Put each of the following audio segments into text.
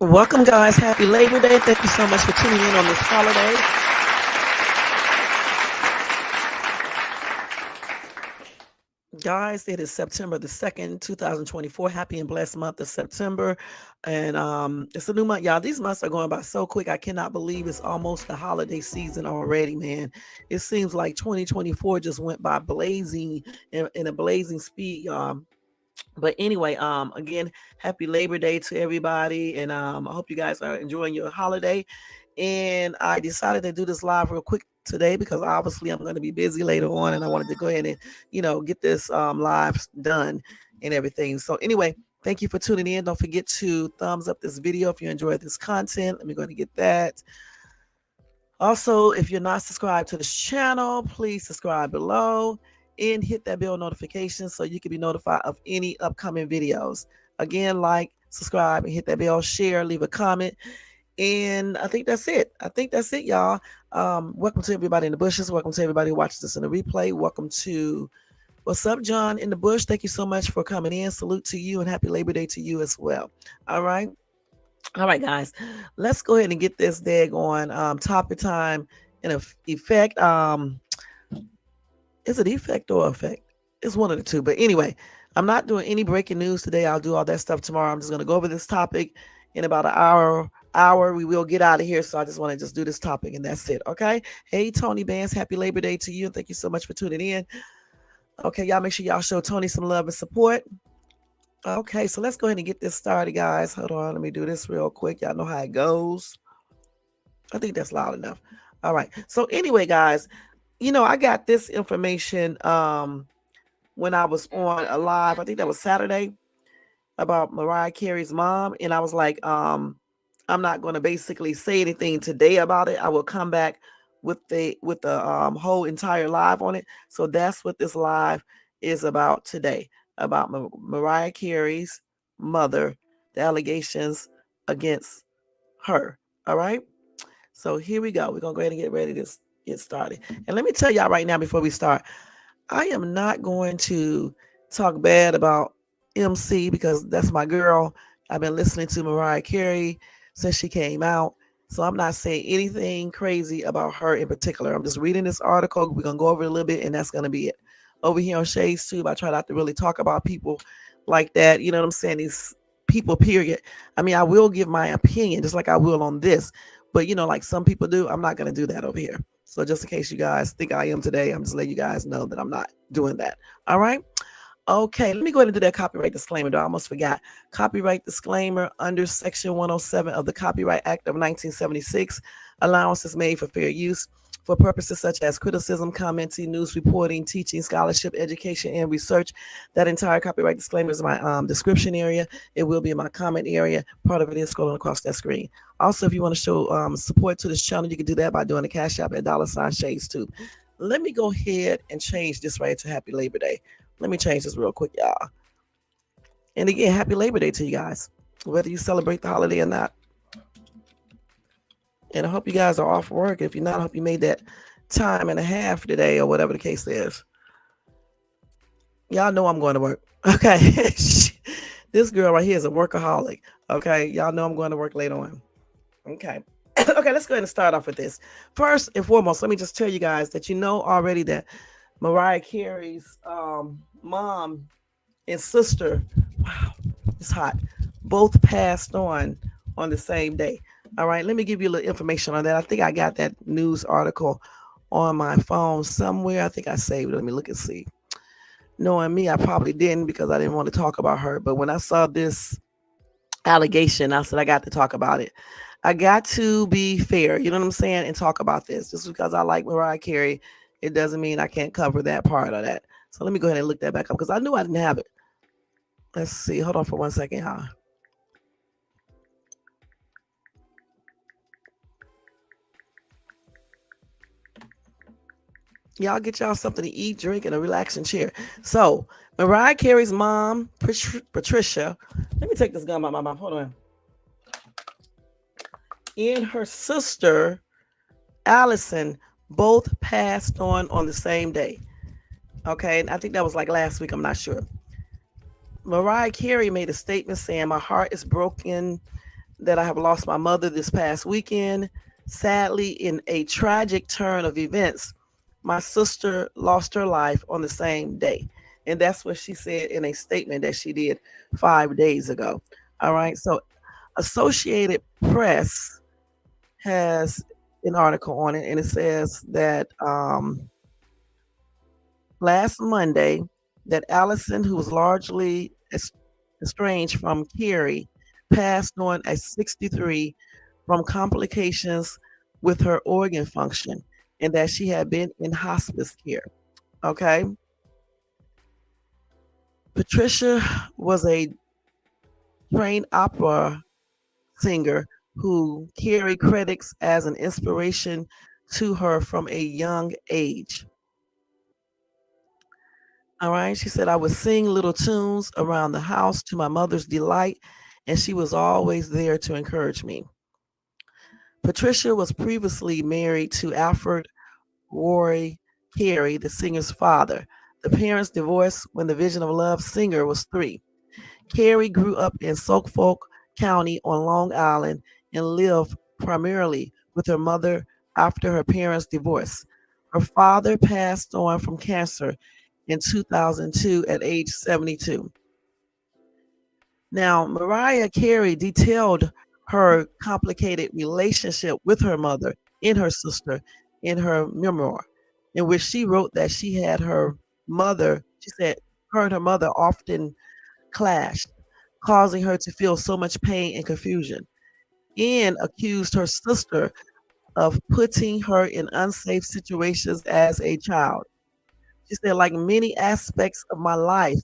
Welcome, guys. Happy Labor Day. Thank you so much for tuning in on this holiday. Guys, it is September the 2nd, 2024. Happy and blessed month of September. And it's a new month, y'all. These months are going by so quick. I cannot believe it's almost the holiday season already, man. It seems like 2024 just went by blazing in a blazing speed, y'all. But anyway, again, happy Labor Day to everybody, and I hope you guys are enjoying your holiday. And I decided to do this live real quick today because obviously I'm going to be busy later on, and I wanted to go ahead and get this live done and everything. So anyway, thank you for tuning in. Don't forget to thumbs up this video if you enjoyed this content. Let me go ahead and get that. Also, if you're not subscribed to this channel, please subscribe below and hit that bell notification so you can be notified of any upcoming videos. Again, like, subscribe, and hit that bell, share, leave a comment. And I think that's it. Y'all. Welcome to everybody in the bushes. Welcome to everybody who watches this in the replay. Welcome to what's up, John in the bush. Thank you so much for coming in. Salute to you and happy Labor Day to you as well. All right, guys. Let's go ahead and get this daggone topic time in effect. Is it effect or effect? It's one of the two. But anyway, I'm not doing any breaking news today. I'll do all that stuff tomorrow. I'm just going to go over this topic in about an hour. We will get out of here. So I just want to just do this topic and that's it. Okay. Hey, Tony Bands, happy Labor Day to you. Thank you so much for tuning in. Okay, y'all make sure y'all show Tony some love and support. Okay, so let's go ahead and get this started, guys. Hold on. Let me do this real quick. Y'all know how it goes. I think that's loud enough. All right. So anyway, guys, I got this information when I was on a live, I think that was Saturday, about Mariah Carey's mom. And I was like, I'm not going to basically say anything today about it. I will come back with the whole entire live on it. So that's what this live is about today, about Mariah Carey's mother, the allegations against her. All right. So here we go. We're going to go ahead and get ready to get started. And let me tell y'all right now before we start, I am not going to talk bad about MC because that's my girl. I've been listening to Mariah Carey since she came out. So I'm not saying anything crazy about her in particular. I'm just reading this article. We're going to go over it a little bit and that's going to be it. Over here on Shades Tube, I try not to really talk about people like that. You know what I'm saying? These people, period. I mean, I will give my opinion just like I will on this. But, like some people do, I'm not going to do that over here. So just in case you guys think I am today, I'm just letting you guys know that I'm not doing that. All right. Okay. Let me go ahead and do that copyright disclaimer. I almost forgot. Copyright disclaimer under Section 107 of the Copyright Act of 1976. Allowance is made for fair use for purposes such as criticism, commenting, news reporting, teaching, scholarship, education, and research. That entire copyright disclaimer is my description area. It will be in my comment area. Part of it is scrolling across that screen. Also, if you want to show support to this channel, you can do that by doing the Cash App at $ShadesTube. Let me go ahead and change this right to Happy Labor Day. Let me change this real quick, y'all. And again, Happy Labor Day to you guys, whether you celebrate the holiday or not. And I hope you guys are off work. If you're not, I hope you made that time and a half today or whatever the case is. Y'all know I'm going to work. Okay. This girl right here is a workaholic. Okay. Y'all know I'm going to work later on. Okay. Okay. Let's go ahead and start off with this. First and foremost, let me just tell you guys that you know already that Mariah Carey's mom and sister, wow, it's hot, both passed on the same day. All right, let me give you a little information on that. I think I got that news article on my phone somewhere. I think I saved it. Let me look and see. Knowing me, I probably didn't because I didn't want to talk about her. But when I saw this allegation, I said I got to talk about it. I got to be fair, you know what I'm saying, and talk about this. Just because I like Mariah Carey, it doesn't mean I can't cover that part of that. So let me go ahead and look that back up because I knew I didn't have it. Let's see. Hold on for 1 second, y'all. Y'all get y'all something to eat, drink, and a relaxing chair. So, Mariah Carey's mom, Patricia, let me take this gum out my mouth. Hold on. And her sister, Allison, both passed on the same day. Okay, and I think that was like last week. I'm not sure. Mariah Carey made a statement saying, "My heart is broken that I have lost my mother this past weekend. Sadly, in a tragic turn of events, my sister lost her life on the same day. And that's what she said in a statement that she did 5 days ago. All right. So, Associated Press has an article on it, and it says that last Monday, that Allison, who was largely estranged from Carey, passed on at 63 from complications with her organ function, and that she had been in hospice care. Okay. Patricia was a trained opera singer who Carey credits as an inspiration to her from a young age. All right. She said, I would sing little tunes around the house to my mother's delight, and she was always there to encourage me. Patricia was previously married to Alfred Roy Carey, the singer's father. The parents divorced when the Vision of Love singer was 3. Carey grew up in Suffolk County on Long Island and lived primarily with her mother after her parents' divorce. Her father passed on from cancer in 2002 at age 72. Now, Mariah Carey detailed her complicated relationship with her mother and her sister in her memoir, in which she wrote that she had her mother, she said, her and her mother often clashed, causing her to feel so much pain and confusion, and accused her sister of putting her in unsafe situations as a child. She said, like many aspects of my life,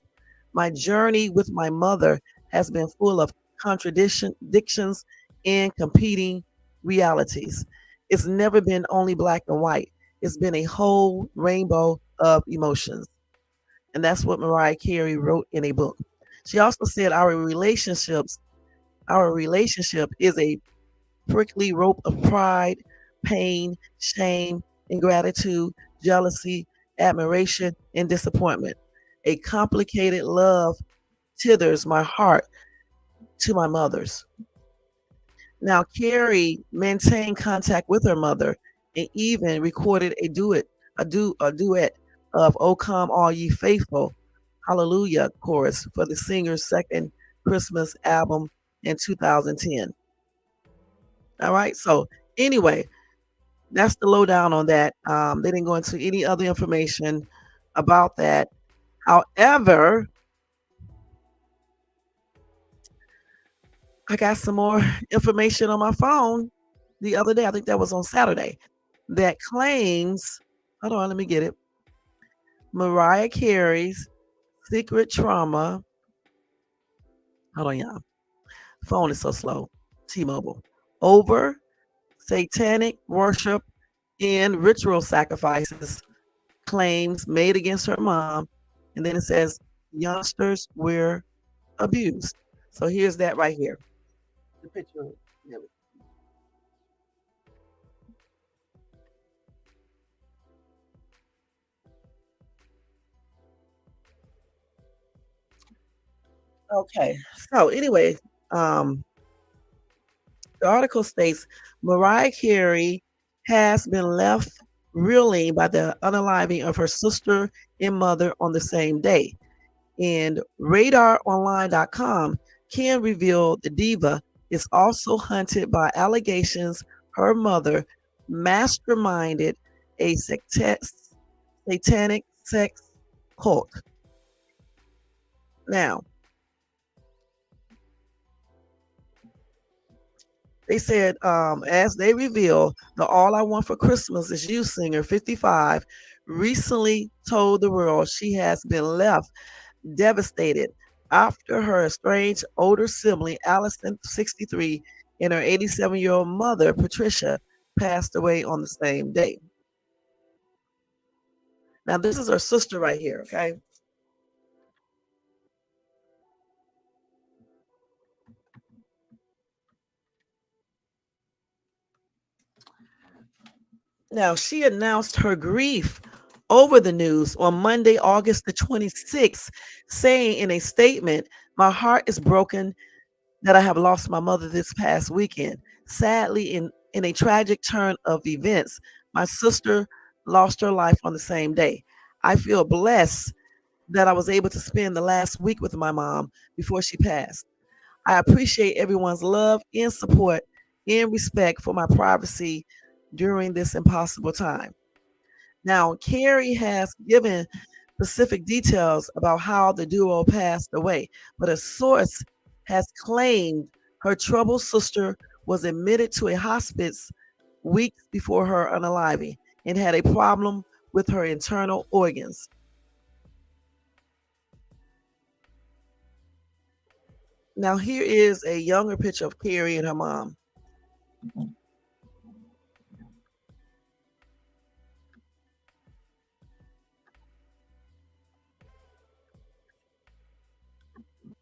my journey with my mother has been full of contradictions and competing realities. It's never been only black and white. It's been a whole rainbow of emotions. And that's what Mariah Carey wrote in a book. She also said our relationship is a prickly rope of pride, pain, shame, ingratitude, jealousy, admiration, and disappointment. A complicated love tethers my heart to my mother's. Now, Carey maintained contact with her mother and even recorded a duet of "O Come All Ye Faithful," Hallelujah chorus for the singer's second Christmas album in 2010. All right. So anyway, that's the lowdown on that. They didn't go into any other information about that. However, I got some more information on my phone the other day. I think that was on Saturday. That claims, hold on, let me get it. Mariah Carey's secret trauma. Hold on, y'all. Phone is so slow. T-Mobile. Over satanic worship and ritual sacrifices claims made against her mom. And then it says youngsters were abused. So here's that right here. The picture. Okay. So anyway, the article states Mariah Carey has been left reeling by the unaliving of her sister and mother on the same day. And radaronline.com can reveal the diva is also hunted by allegations her mother masterminded a satanic sex cult. Now, they said, as they reveal, the All I Want for Christmas Is You singer, 55, recently told the world she has been left devastated after her estranged older sibling, Allison, 63, and her 87-year-old mother, Patricia, passed away on the same day. Now, this is her sister right here, okay? Now, she announced her grief over the news on Monday, August the 26th, saying in a statement, "My heart is broken that I have lost my mother this past weekend. Sadly, in a tragic turn of events, my sister lost her life on the same day. I feel blessed that I was able to spend the last week with my mom before she passed. I appreciate everyone's love and support and respect for my privacy during this impossible time. Now, Carey has given specific details about how the duo passed away, but a source has claimed her troubled sister was admitted to a hospice weeks before her unaliving and had a problem with her internal organs. Now, here is a younger picture of Carey and her mom.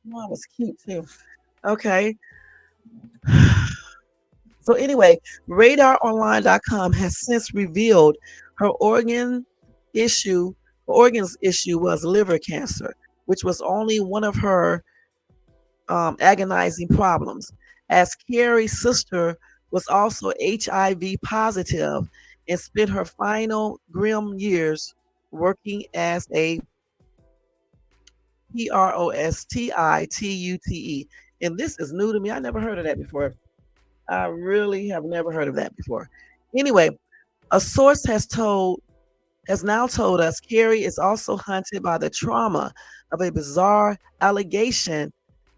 Mom was cute too. Okay. So anyway, radaronline.com has since revealed her issue, organs issue was liver cancer, which was only one of her agonizing problems. As Carey's sister was also HIV positive and spent her final grim years working as a prostitute. And this is new to me. I never heard of that before. I really have never heard of that before. Anyway, a source has now told us Carey is also haunted by the trauma of a bizarre allegation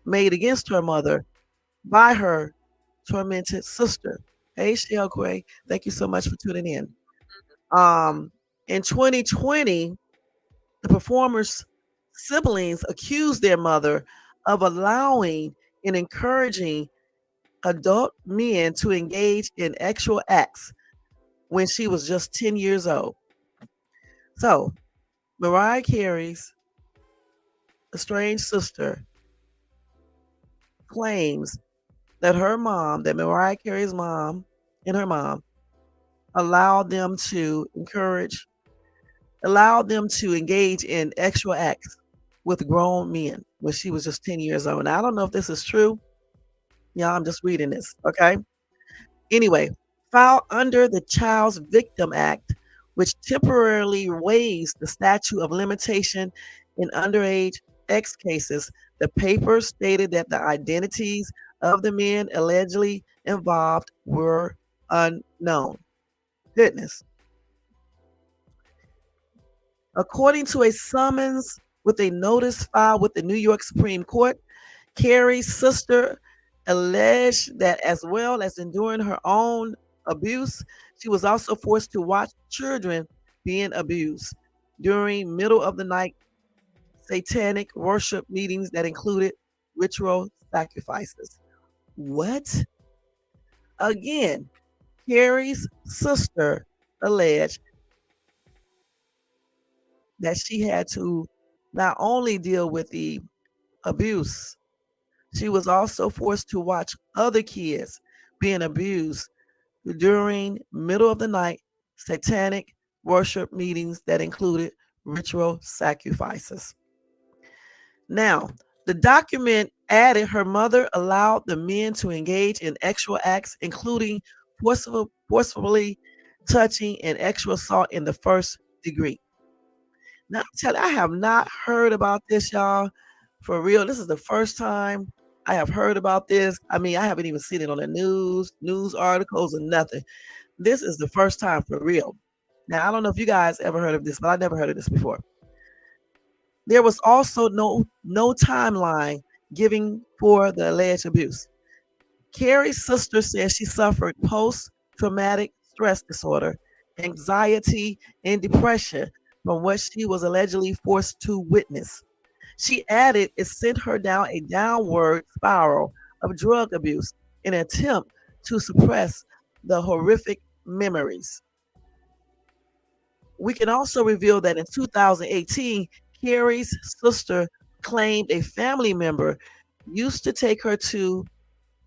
made against her mother by her tormented sister. Hey, Shell Gray, thank you so much for tuning in. In 2020, the performer's siblings accused their mother of allowing and encouraging adult men to engage in sexual acts when she was just 10 years old. So, Mariah Carey's estranged sister claims that that Mariah Carey's mom and her mom allowed them to engage in sexual acts with grown men when she was just 10 years old. Now, I don't know if this is true. Yeah, I'm just reading this, okay? Anyway, filed under the Child's Victim Act, which temporarily waives the statute of limitation in underage X cases, the paper stated that the identities of the men allegedly involved were unknown. Goodness. According to a summons with a notice filed with the New York Supreme Court, Carey's sister alleged that as well as enduring her own abuse, she was also forced to watch children being abused during middle of the night satanic worship meetings that included ritual sacrifices. What? Again, Carey's sister alleged that she had to not only deal with the abuse, she was also forced to watch other kids being abused during middle of the night satanic worship meetings that included ritual sacrifices. Now, the document added her mother allowed the men to engage in sexual acts, including forcefully touching and sexual assault in the first degree. Now, I'm telling you, I have not heard about this, y'all. For real, this is the first time I have heard about this. I mean, I haven't even seen it on the news articles, or nothing. This is the first time for real. Now, I don't know if you guys ever heard of this, but I never heard of this before. There was also no timeline giving for the alleged abuse. Carey's sister says she suffered post-traumatic stress disorder, anxiety, and depression from what she was allegedly forced to witness. She added it sent her down a downward spiral of drug abuse in an attempt to suppress the horrific memories. We can also reveal that in 2018, Carey's sister claimed a family member used to take her to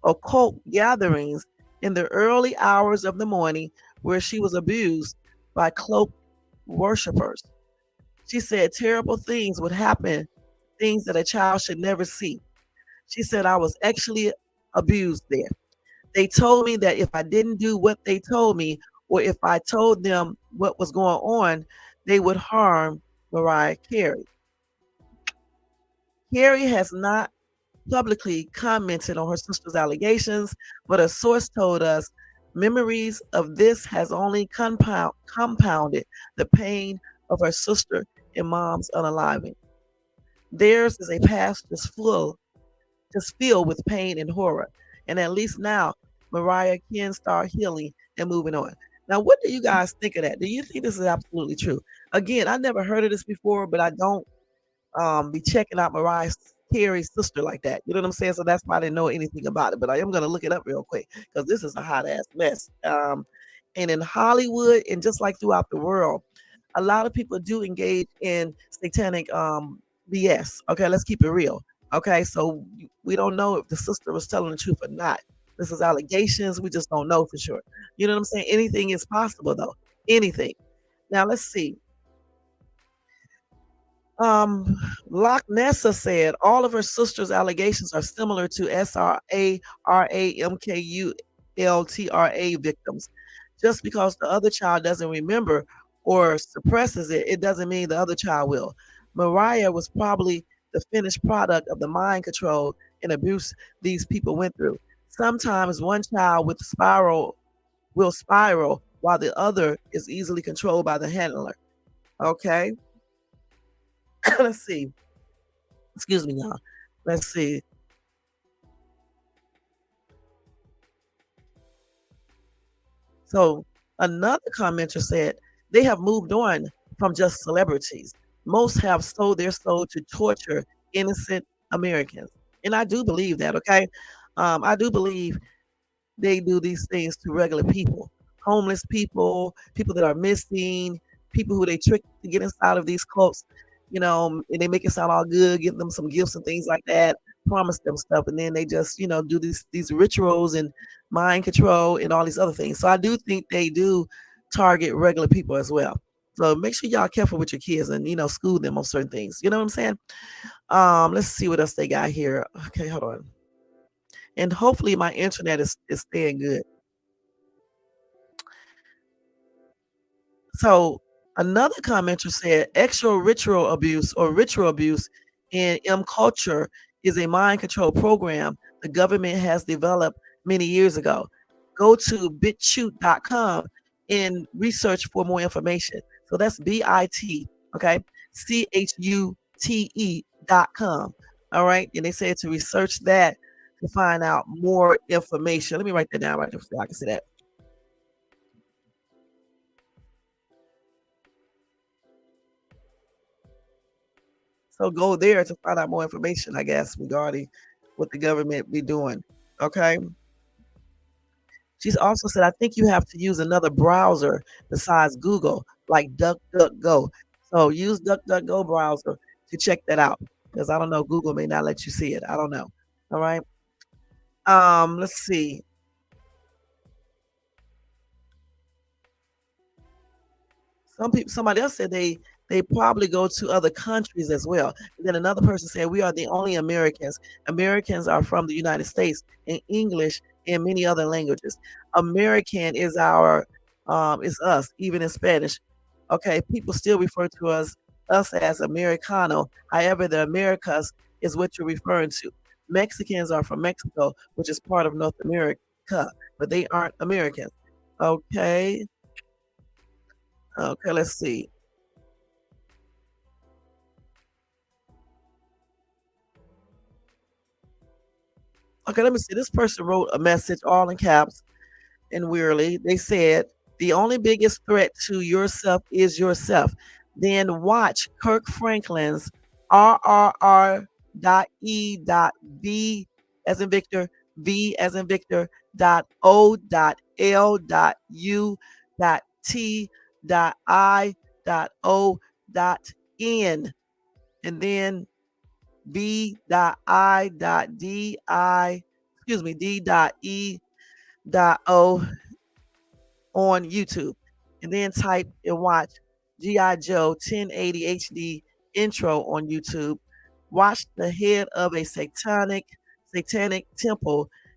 occult gatherings in the early hours of the morning where she was abused by cloaked worshipers. She said terrible things would happen, things that a child should never see. She said, I was actually abused there. They told me that if I didn't do what they told me, or if I told them what was going on, they would harm Mariah Carey. Carey has not publicly commented on her sister's allegations, but a source told us memories of this has only compounded the pain of her sister and mom's unaliving. Theirs is a past just filled with pain and horror. And at least now, Mariah can start healing and moving on. Now, what do you guys think of that? Do you think this is absolutely true? Again, I never heard of this before, but I don't be checking out Mariah Carey's sister like that. You know what I'm saying? So that's why I didn't know anything about it. But I am gonna look it up real quick because this is a hot ass mess. And in Hollywood and just like throughout the world, a lot of people do engage in satanic BS. Okay, let's keep it real. Okay, so we don't know if the sister was telling the truth or not. This is allegations. We just don't know for sure. You know what I'm saying? Anything is possible though. Anything. Now let's see. Loch Nessa said all of her sister's allegations are similar to SRARAMKULTRA victims. Just because the other child doesn't remember or suppresses it, it doesn't mean the other child will. Mariah was probably the finished product of the mind control and abuse these people went through. Sometimes one child will spiral while the other is easily controlled by the handler. Okay. Let's see. Excuse me now. Let's see. So another commenter said they have moved on from just celebrities. Most have sold their soul to torture innocent Americans. And I do believe that, okay? I do believe they do these things to regular people, homeless people, people that are missing, people who they trick to get inside of these cults, and they make it sound all good, give them some gifts and things like that, promise them stuff, and then they just, do these rituals and mind control and all these other things. So I do think they do target regular people as well. So make sure y'all careful with your kids and school them on certain things. You know what I'm saying? Let's see what else they got here. Okay, hold on. And hopefully my internet is staying good. So another commenter said extra ritual abuse or ritual abuse in M culture is a mind control program the government has developed many years ago. Go to bitchute.com and research for more information. So that's BIT, okay? CHUTE.com. All right. And they said to research that to find out more information. Let me write that down right there so I can see that. So go there to find out more information, I guess, regarding what the government be doing. Okay. She's also said, I think you have to use another browser besides Google, like DuckDuckGo. So use DuckDuckGo browser to check that out. Because I don't know, Google may not let you see it. I don't know. All right. Let's see. Somebody else said they probably go to other countries as well. And then another person said we are the only Americans. Americans are from the United States in English and many other languages. American is is us, even in Spanish. Okay, people still refer to us as Americano. However, the Americas is what you're referring to. Mexicans are from Mexico, which is part of North America, but they aren't Americans. Okay. Okay, let's see. Okay, let me see. This person wrote a message all in caps and wearily. They said, the only biggest threat to yourself is yourself. Then watch Kirk Franklin's RRR.E.V as in Victor, V as in Victor, .O.L.U.T.I.O.N. And then B.I.D.I, excuse me, D.E.O on YouTube. And then type and watch G.I. Joe 1080 HD intro on YouTube. Watch the head of a satanic temple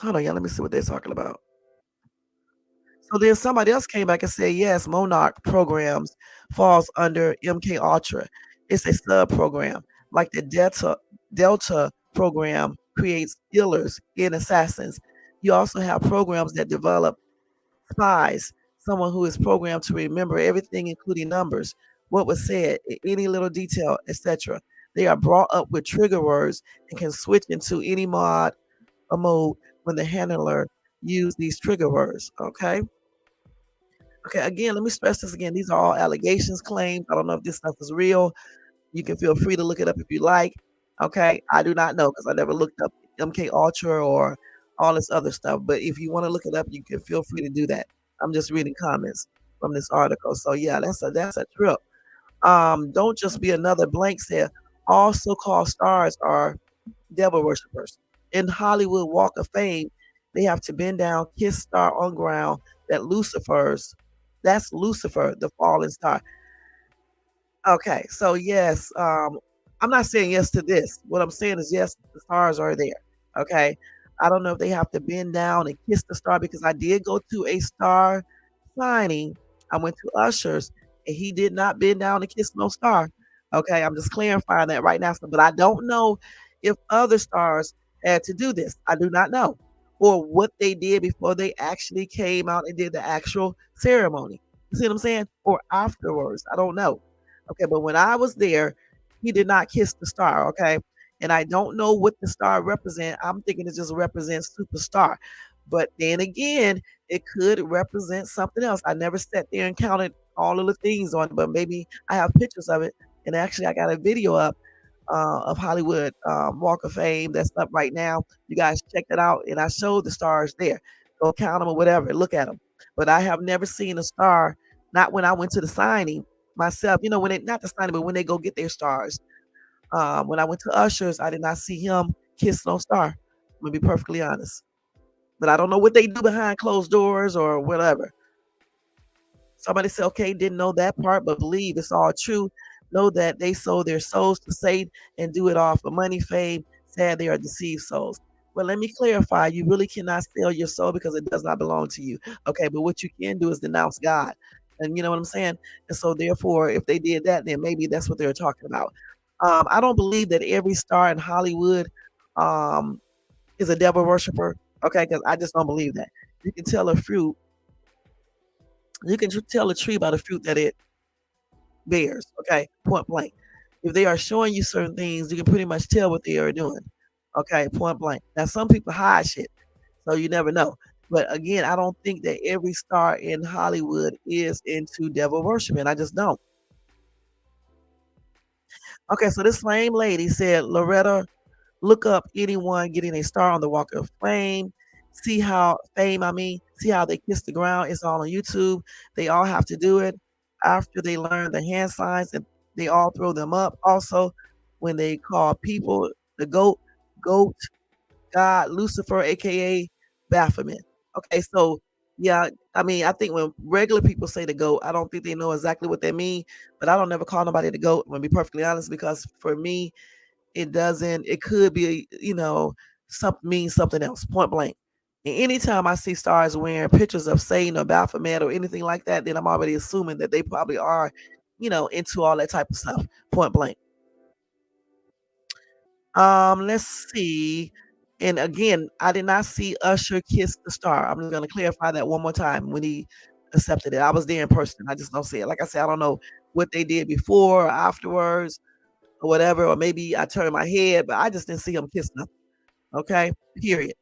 Hold on, y'all. Let me see what they're talking about. So then somebody else came back and said, yes, Monarch programs falls under MK Ultra. It's a sub program. Like the Delta program creates killers and assassins. You also have programs that develop spies, someone who is programmed to remember everything, including numbers, what was said, any little detail, etc. They are brought up with trigger words and can switch into any mod or mode when the handler use these trigger words. Okay. Okay, again, let me stress this again. These are all allegations, claims. I don't know if this stuff is real. You can feel free to look it up if you like. Okay, I do not know because I never looked up MK Ultra or all this other stuff. But if you want to look it up, you can feel free to do that. I'm just reading comments from this article. So yeah, that's a trip. Don't just be another blank said. All so-called stars are devil worshippers. In Hollywood Walk of Fame, they have to bend down, kiss star on ground that's Lucifer, the fallen star. Okay, so yes, I'm not saying yes to this. What I'm saying is yes, the stars are there. Okay, I don't know if they have to bend down and kiss the star because I did go to a star signing. I went to Usher's and he did not bend down and kiss no star. Okay, I'm just clarifying that right now. But I don't know if other stars had to do this. I do not know. Or what they did before they actually came out and did the actual ceremony. You see what I'm saying? Or afterwards. I don't know. Okay, but when I was there, he did not kiss the star, okay? And I don't know what the star represent. I'm thinking it just represents superstar. But then again, it could represent something else. I never sat there and counted all of the things on it, but maybe I have pictures of it. And actually, I got a video up of Hollywood Walk of Fame that's up right now. You guys check that out. And I showed the stars there. Go count them or whatever. Look at them. But I have never seen a star, not when I went to the signing myself, when they not the signing, but when they go get their stars. When I went to Usher's, I did not see him kiss no star. I'm gonna be perfectly honest. But I don't know what they do behind closed doors or whatever. Somebody said, okay, didn't know that part, but believe it's all true. Know that they sold their souls to Satan and do it all for money, fame. Sad they are deceived souls. Well, let me clarify. You really cannot sell your soul because it does not belong to you. Okay, but what you can do is denounce God. And you know what I'm saying? And so therefore, if they did that, then maybe that's what they're talking about. I don't believe that every star in Hollywood um, is a devil worshiper. Okay, because I just don't believe that. You can tell a fruit, you can tell a tree by the fruit that it bears. Okay, point blank. If they are showing you certain things, you can pretty much tell what they are doing. Okay, point blank. Now some people hide shit, so you never know. But again, I don't think that every star in Hollywood is into devil worshiping. I just don't. Okay, so this same lady said, Loretta, look up anyone getting a star on the Walk of Fame. See how they kiss the ground. It's all on YouTube. They all have to do it after they learn the hand signs and they all throw them up. Also, when they call people the goat, God, Lucifer, aka Baphomet. Okay, so yeah, I mean, I think when regular people say the goat, I don't think they know exactly what they mean, but I don't never call nobody the goat. I'm gonna be perfectly honest, because for me, it could be, something means something else, point blank. And anytime I see stars wearing pictures of Satan or Baphomet or anything like that, then I'm already assuming that they probably are, into all that type of stuff, point blank. Let's see. And again, I did not see Usher kiss the star. I'm just gonna clarify that one more time when he accepted it. I was there in person. I just don't see it. Like I said, I don't know what they did before or afterwards or whatever, or maybe I turned my head, but I just didn't see him kiss nothing. Okay, period.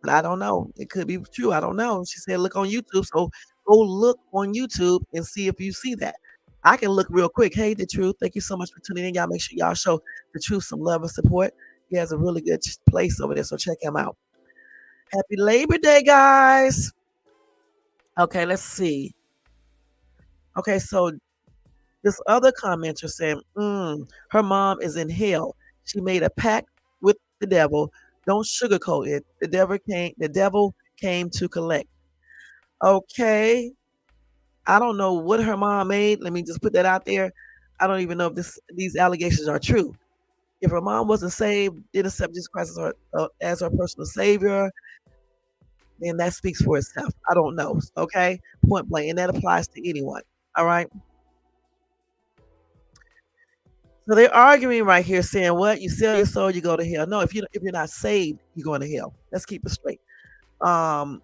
But I don't know. It could be true. I don't know. She said, look on YouTube. So go look on YouTube and see if you see that. I can look real quick. Hey, The Truth. Thank you so much for tuning in. Y'all make sure y'all show The Truth some love and support. He has a really good place over there. So check him out. Happy Labor Day, guys. Okay, let's see. Okay, so this other commenter said, her mom is in hell. She made a pact with the devil. Don't sugarcoat it. The devil came to collect. Okay. I don't know what her mom made. Let me just put that out there. I don't even know if these allegations are true. If her mom wasn't saved, didn't accept Jesus Christ as her personal savior, then that speaks for itself. I don't know. Okay, point blank, and that applies to anyone. All right. So they're arguing right here, saying, "What? You sell your soul, you go to hell." No, if you're not saved, you're going to hell. Let's keep it straight. Um,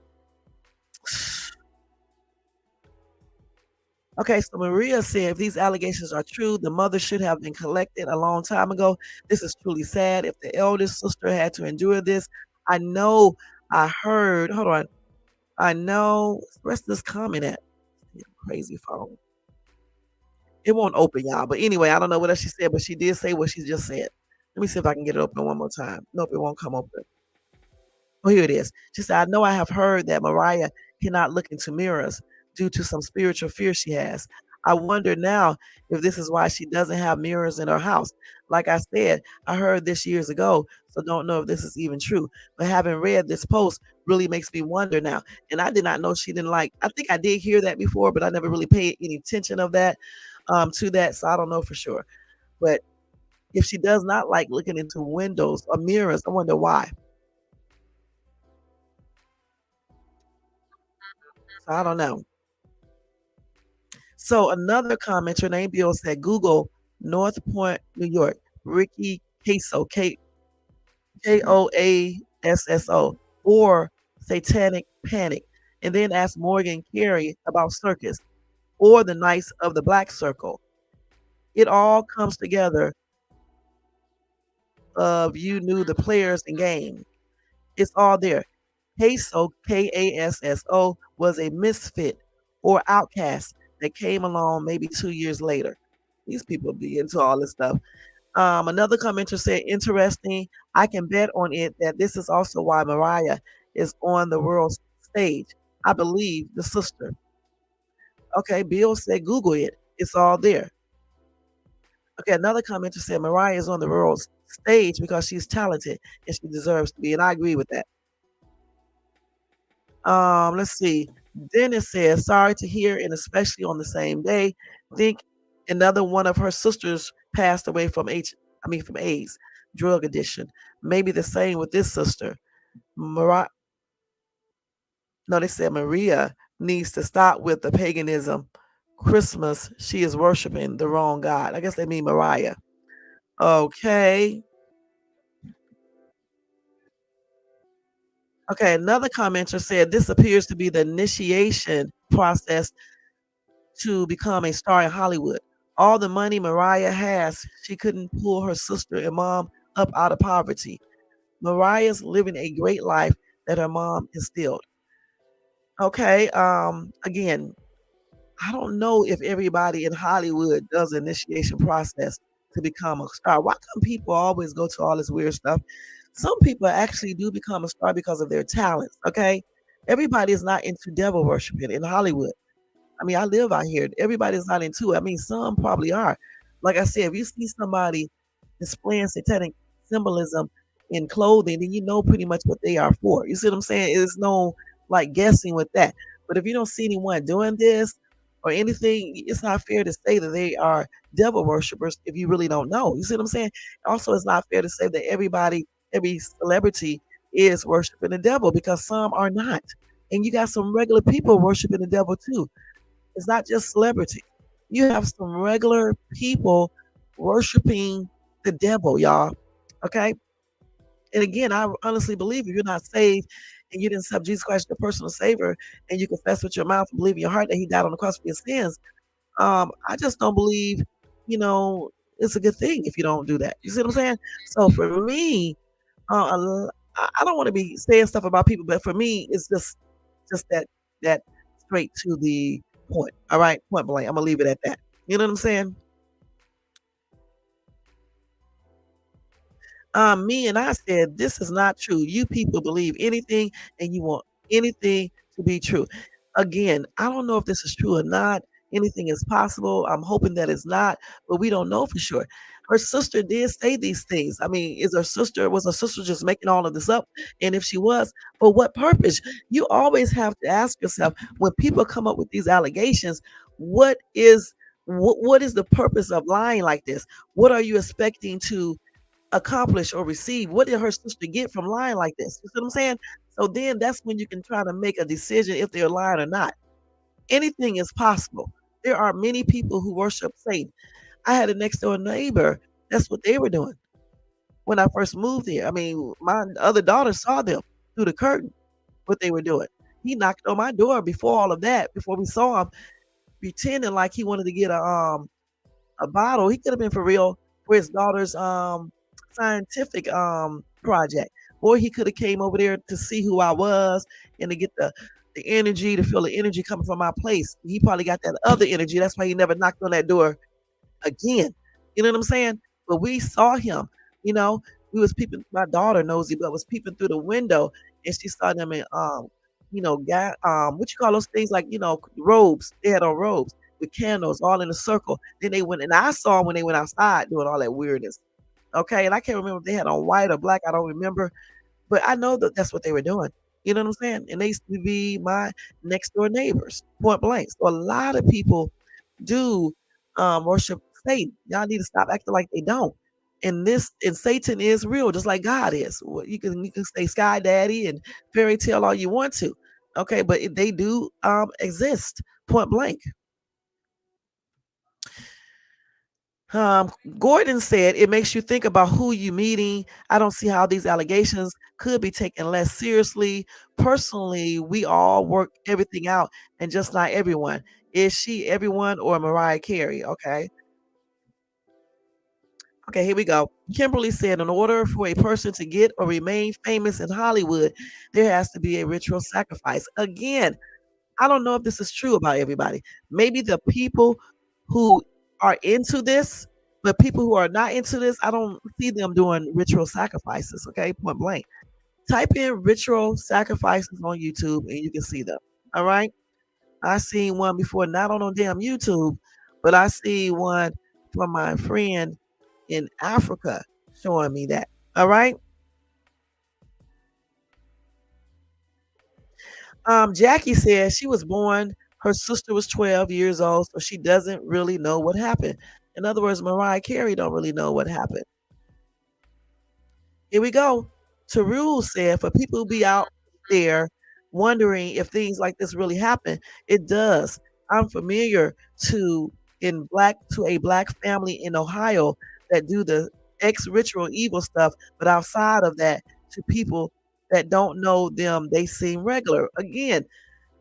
okay, so Maria said, if these allegations are true, the mother should have been collected a long time ago. This is truly sad. If the eldest sister had to endure this, I know. I heard. Hold on. I know. Where's this comment at? Crazy phone. It won't open, y'all. But anyway, I don't know what else she said, but she did say what she just said. Let me see if I can get it open one more time. Nope, it won't come open. Oh, here it is. She said, I know I have heard that Mariah cannot look into mirrors due to some spiritual fear she has. I wonder now if this is why she doesn't have mirrors in her house. Like I said, I heard this years ago, so don't know if this is even true. But having read this post really makes me wonder now. And I did not know she didn't like, I think I did hear that before, but I never really paid any attention of that to that. So I don't know for sure. But if she does not like looking into windows or mirrors, I wonder why. So I don't know. So another commenter named Bill said, Google North Point, New York, Ricky Queso, Koasso, or Satanic Panic, and then ask Morgan Carey about circus or the Knights of the Black Circle. It all comes together of you knew the players and game. It's all there. Queso, Kasso, was a misfit or outcast that came along maybe 2 years later. These people be into all this stuff. Another commenter said, interesting. I can bet on it that this is also why Mariah is on the world stage. I believe the sister. Okay, Bill said, Google it. It's all there. Okay, another commenter said, Mariah is on the world stage because she's talented and she deserves to be. And I agree with that. Let's see. Dennis says, sorry to hear, and especially on the same day. Think another one of her sisters passed away from from AIDS, drug addiction. Maybe the same with this sister. Mariah, no, they said Maria needs to stop with the paganism. Christmas, she is worshiping the wrong God. I guess they mean Mariah. Okay. Okay, another commenter said this appears to be the initiation process to become a star in Hollywood. All the money Mariah has, she couldn't pull her sister and mom up out of poverty. Mariah's living a great life that her mom instilled. Okay, again, I don't know if everybody in Hollywood does the initiation process to become a star. Why come people always go to all this weird stuff? Some people actually do become a star because of their talents. Okay, everybody is not into devil worshiping in Hollywood. I mean, I live out here. Everybody's not into it. I mean, some probably are. Like I said, if you see somebody displaying satanic symbolism in clothing, then you know pretty much what they are for. You see what I'm saying? There's no like guessing with that. But if you don't see anyone doing this or anything, it's not fair to say that they are devil worshippers if you really don't know. You see what I'm saying? Also, it's not fair to say that every celebrity is worshiping the devil because some are not. And you got some regular people worshiping the devil too. It's not just celebrity. You have some regular people worshiping the devil, y'all. Okay. And again, I honestly believe if you're not saved and you didn't accept Jesus Christ as your personal savior and you confess with your mouth and believe in your heart that he died on the cross for your sins, I just don't believe, you know, it's a good thing if you don't do that. You see what I'm saying? So for me, I don't want to be saying stuff about people, but for me, it's just that straight to the point. All right, point blank. I'm gonna leave it at that. You know what I'm saying? Me and I said, this is not true. You people believe anything and you want anything to be true. Again, I don't know if this is true or not. Anything is possible. I'm hoping that it's not, but we don't know for sure. Her sister did say these things. I mean, was her sister just making all of this up? And if she was, for what purpose? You always have to ask yourself when people come up with these allegations, what is what is the purpose of lying like this? What are you expecting to accomplish or receive? What did her sister get from lying like this? You see what I'm saying? So then that's when you can try to make a decision if they're lying or not. Anything is possible. There are many people who worship Satan. I had a next door neighbor. That's what they were doing when I first moved here. I mean, my other daughter saw them through the curtain, what they were doing. He knocked on my door before all of that, before we saw him, pretending like he wanted to get a bottle. He could have been for real for his daughter's scientific project. Or he could have came over there to see who I was and to get the energy, to feel the energy coming from my place. He probably got that other energy. That's why he never knocked on that door again. You know what I'm saying? But we saw him, you know, we was peeping, my daughter nosy, but was peeping through the window and she saw them in what you call those things, like, robes. They had on robes with candles all in a circle. Then they went and I saw them when they went outside doing all that weirdness. Okay. And I can't remember if they had on white or black. I don't remember. But I know that that's what they were doing. You know what I'm saying? And they used to be my next door neighbors, point blank. So a lot of people do worship Satan. Y'all need to stop acting like they don't. And Satan is real, just like God is. You can say Sky Daddy and fairy tale all you want to, okay, but they do exist, point blank. Um, Gordon said it makes you think about who you meeting. I don't see how these allegations could be taken less seriously. Personally, we all work everything out, and just not everyone. Is she everyone or Mariah Carey? Okay. Okay, here we go. Kimberly said, in order for a person to get or remain famous in Hollywood, there has to be a ritual sacrifice. Again, I don't know if this is true about everybody. Maybe the people who are into this, but people who are not into this, I don't see them doing ritual sacrifices. Okay, point blank. Type in ritual sacrifices on YouTube and you can see them. All right. I seen one before, not on damn YouTube, but I see one from my friend in Africa showing me that. All right. Jackie says she was born, her sister was 12 years old, so she doesn't really know what happened. In other words, Mariah Carey don't really know what happened. Here we go. Tarul said, for people who be out there wondering if things like this really happen, it does. I'm familiar to a black family in Ohio that do the ex ritual evil stuff, but outside of that, to people that don't know them, they seem regular. Again,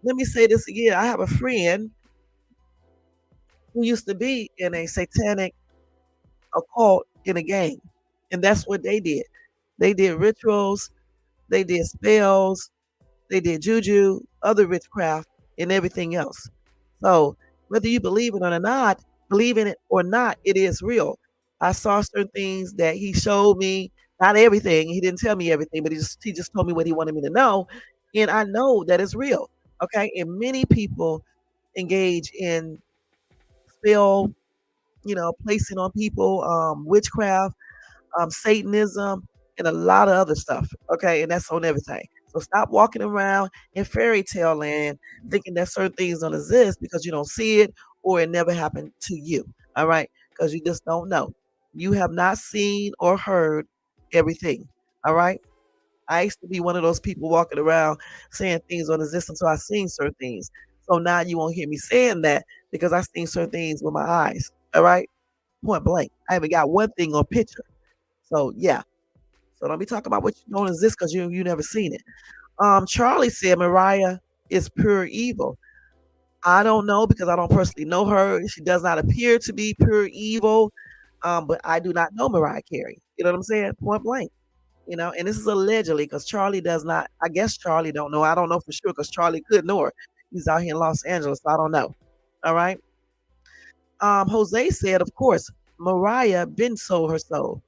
let me say this again. I have a friend who used to be in a satanic occult in a gang, and that's what they did. They did rituals, they did spells, they did juju, other witchcraft, and everything else. So whether you believe in it or not, it is real. I saw certain things that he showed me, not everything. He didn't tell me everything, but he just told me what he wanted me to know, and I know that it's real. Okay, and many people engage in spell, placing on people, witchcraft, Satanism, and a lot of other stuff. Okay, and that's on everything. So stop walking around in fairy tale land thinking that certain things don't exist because you don't see it or it never happened to you. All right, because you just don't know. You have not seen or heard everything. All right. I used to be one of those people walking around saying things don't exist until I seen certain things. So now you won't hear me saying that because I seen certain things with my eyes. All right. Point blank. I haven't got one thing on picture. So yeah. So don't be talking about what you don't exist because you never seen it. Charlie said Mariah is pure evil. I don't know because I don't personally know her. She does not appear to be pure evil. But I do not know Mariah Carey. You know what I'm saying? Point blank. And this is allegedly because Charlie does not. I guess Charlie don't know. I don't know for sure because Charlie could know her. He's out here in Los Angeles, so I don't know. All right. Jose said, of course, Mariah been sold her soul.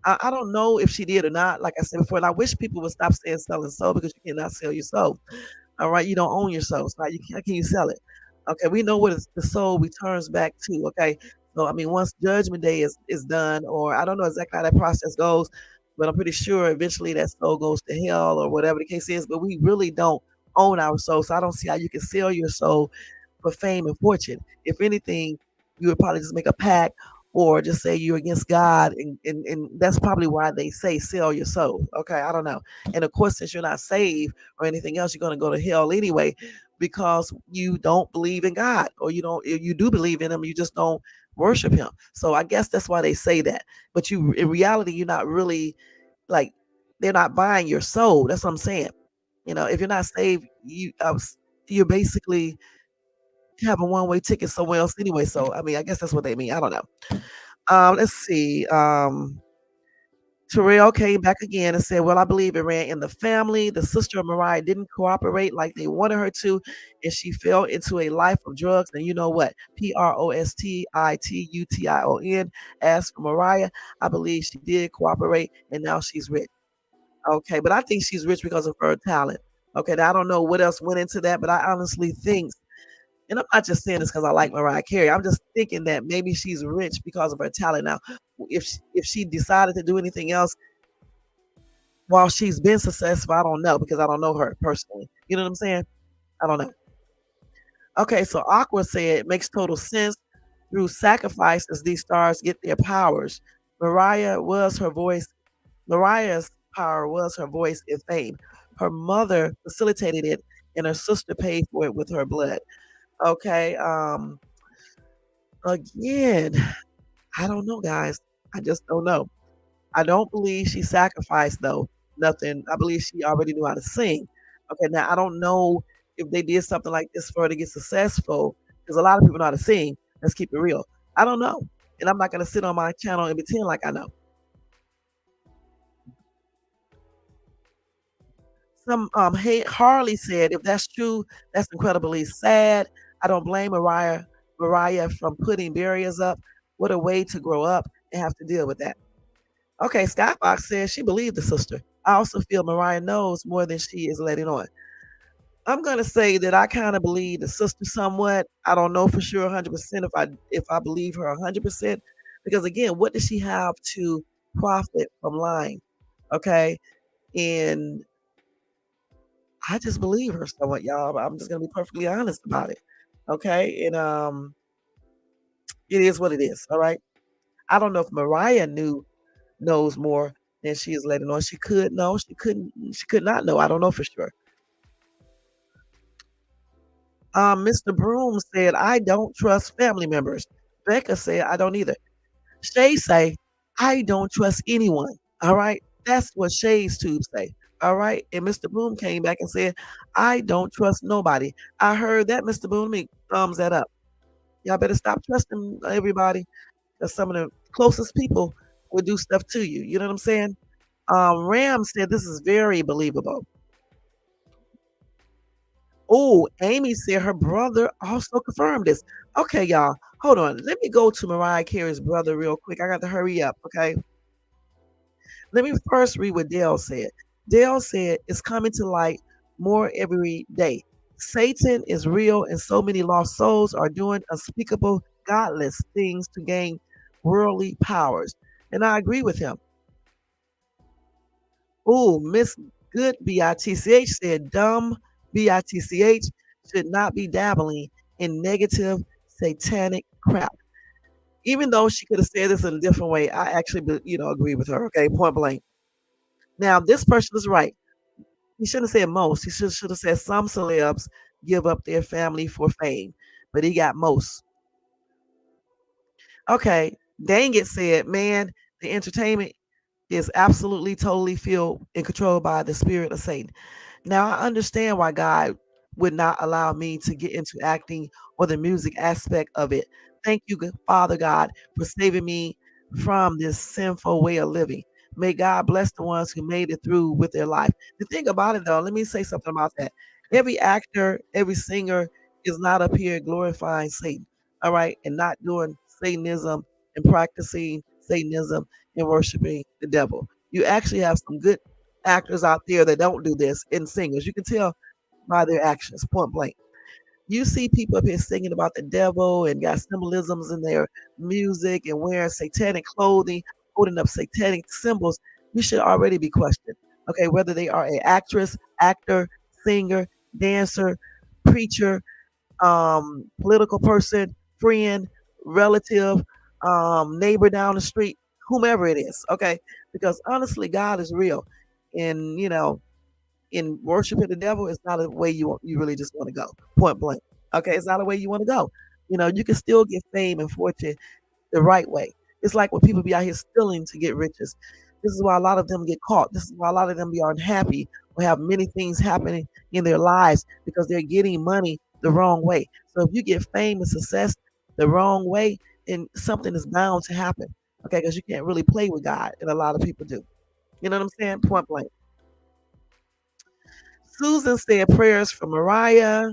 I don't know if she did or not, like I said before, and I wish people would stop saying selling soul because you cannot sell your soul. All right, you don't own your soul. So how can you sell it? Okay, we know what the soul returns back to. Okay, so I mean, once Judgment Day is done, or I don't know exactly how that process goes, but I'm pretty sure eventually that soul goes to hell or whatever the case is. But we really don't own our soul, so I don't see how you can sell your soul for fame and fortune. If anything, you would probably just make a pact or just say you're against God, and that's probably why they say sell your soul. Okay, I don't know. And of course, since you're not saved or anything else, you're going to go to hell anyway because you don't believe in God, or you do believe in Him, you just don't worship Him. So I guess that's why they say that. But you, in reality, you're not really like they're not buying your soul. That's what I'm saying. If you're not saved, you're basically have a one-way ticket somewhere else anyway. So I mean, I guess that's what they mean. I don't know. Let's see. Terrell came back again and said, "Well, I believe it ran in the family. The sister of Mariah didn't cooperate like they wanted her to, and she fell into a life of drugs. And you know what? Prostitution. As for Mariah, I believe she did cooperate, and now she's rich. Okay, but I think she's rich because of her talent. Okay, now I don't know what else went into that, but I honestly think, and I'm not just saying this because I like Mariah Carey. I'm just thinking that maybe she's rich because of her talent. Now, if she decided to do anything else while she's been successful, I don't know because I don't know her personally. You know what I'm saying? I don't know. Okay, so Aqua said it makes total sense. Through sacrifices, these stars get their powers. Mariah was her voice. Mariah's power was her voice and fame. Her mother facilitated it, and her sister paid for it with her blood. Okay. Again, I don't know, guys. I just don't know. I don't believe she sacrificed though. Nothing. I believe she already knew how to sing. Okay, now I don't know if they did something like this for her to get successful, because a lot of people know how to sing. Let's keep it real. I don't know, and I'm not gonna sit on my channel and pretend like I know. Harley said, if that's true, that's incredibly sad. I don't blame Mariah from putting barriers up. What a way to grow up and have to deal with that. Okay, Skyfox says she believed the sister. I also feel Mariah knows more than she is letting on. I'm gonna say that I kind of believe the sister somewhat. I don't know for sure 100% if I believe her 100%, because again, what does she have to profit from lying? Okay, and I just believe her somewhat, y'all. I'm just gonna be perfectly honest about it. Okay, and it is what it is. All right. I don't know if Mariah knows more than she is letting on. She could know. She couldn't. She could not know. I don't know for sure. Mr. Broom said, "I don't trust family members." Becca said, "I don't either." Shay say, "I don't trust anyone." All right. That's what Shay's tube say. All right. And Mr. Boom came back and said, "I don't trust nobody." I heard that, Mr. Boom. Let me thumbs that up. Y'all better stop trusting everybody, because some of the closest people will do stuff to you. You know what I'm saying? Ram said this is very believable. Oh, Amy said her brother also confirmed this. Okay, y'all, hold on. Let me go to Mariah Carey's brother real quick. I got to hurry up. Okay. Let me first read what Dale said. Dale said it's coming to light more every day. Satan is real, and so many lost souls are doing unspeakable, godless things to gain worldly powers. And I agree with him. Oh, Miss Good BITCH said dumb BITCH should not be dabbling in negative satanic crap. Even though she could have said this in a different way, I actually, agree with her. Okay, point blank. Now, this person is right. He shouldn't have said most. He should have said some celebs give up their family for fame, but he got most. Okay, dang it, said, man, the entertainment is absolutely totally filled and controlled by the spirit of Satan. Now I understand why God would not allow me to get into acting or the music aspect of it. Thank you, Father God, for saving me from this sinful way of living. May God bless the ones who made it through with their life. The thing about it, though, let me say something about that. Every actor, every singer is not up here glorifying Satan, all right, and not doing Satanism and practicing Satanism and worshiping the devil. You actually have some good actors out there that don't do this, and singers. You can tell by their actions, point blank. You see people up here singing about the devil and got symbolisms in their music and wearing satanic clothing, holding up satanic symbols. You should already be questioned. Okay, whether they are an actress, actor, singer, dancer, preacher, political person, friend, relative, neighbor down the street, whomever it is. Okay, because honestly, God is real, and in worshiping the devil, it's not a way you really just want to go. Point blank. Okay, it's not a way you want to go. You can still get fame and fortune the right way. It's like when people be out here stealing to get riches. This is why a lot of them get caught. This is why a lot of them be unhappy or have many things happening in their lives because they're getting money the wrong way. So if you get fame and success the wrong way, then something is bound to happen. Okay, because you can't really play with God, and a lot of people do. You know what I'm saying? Point blank. Susan said prayers for Mariah.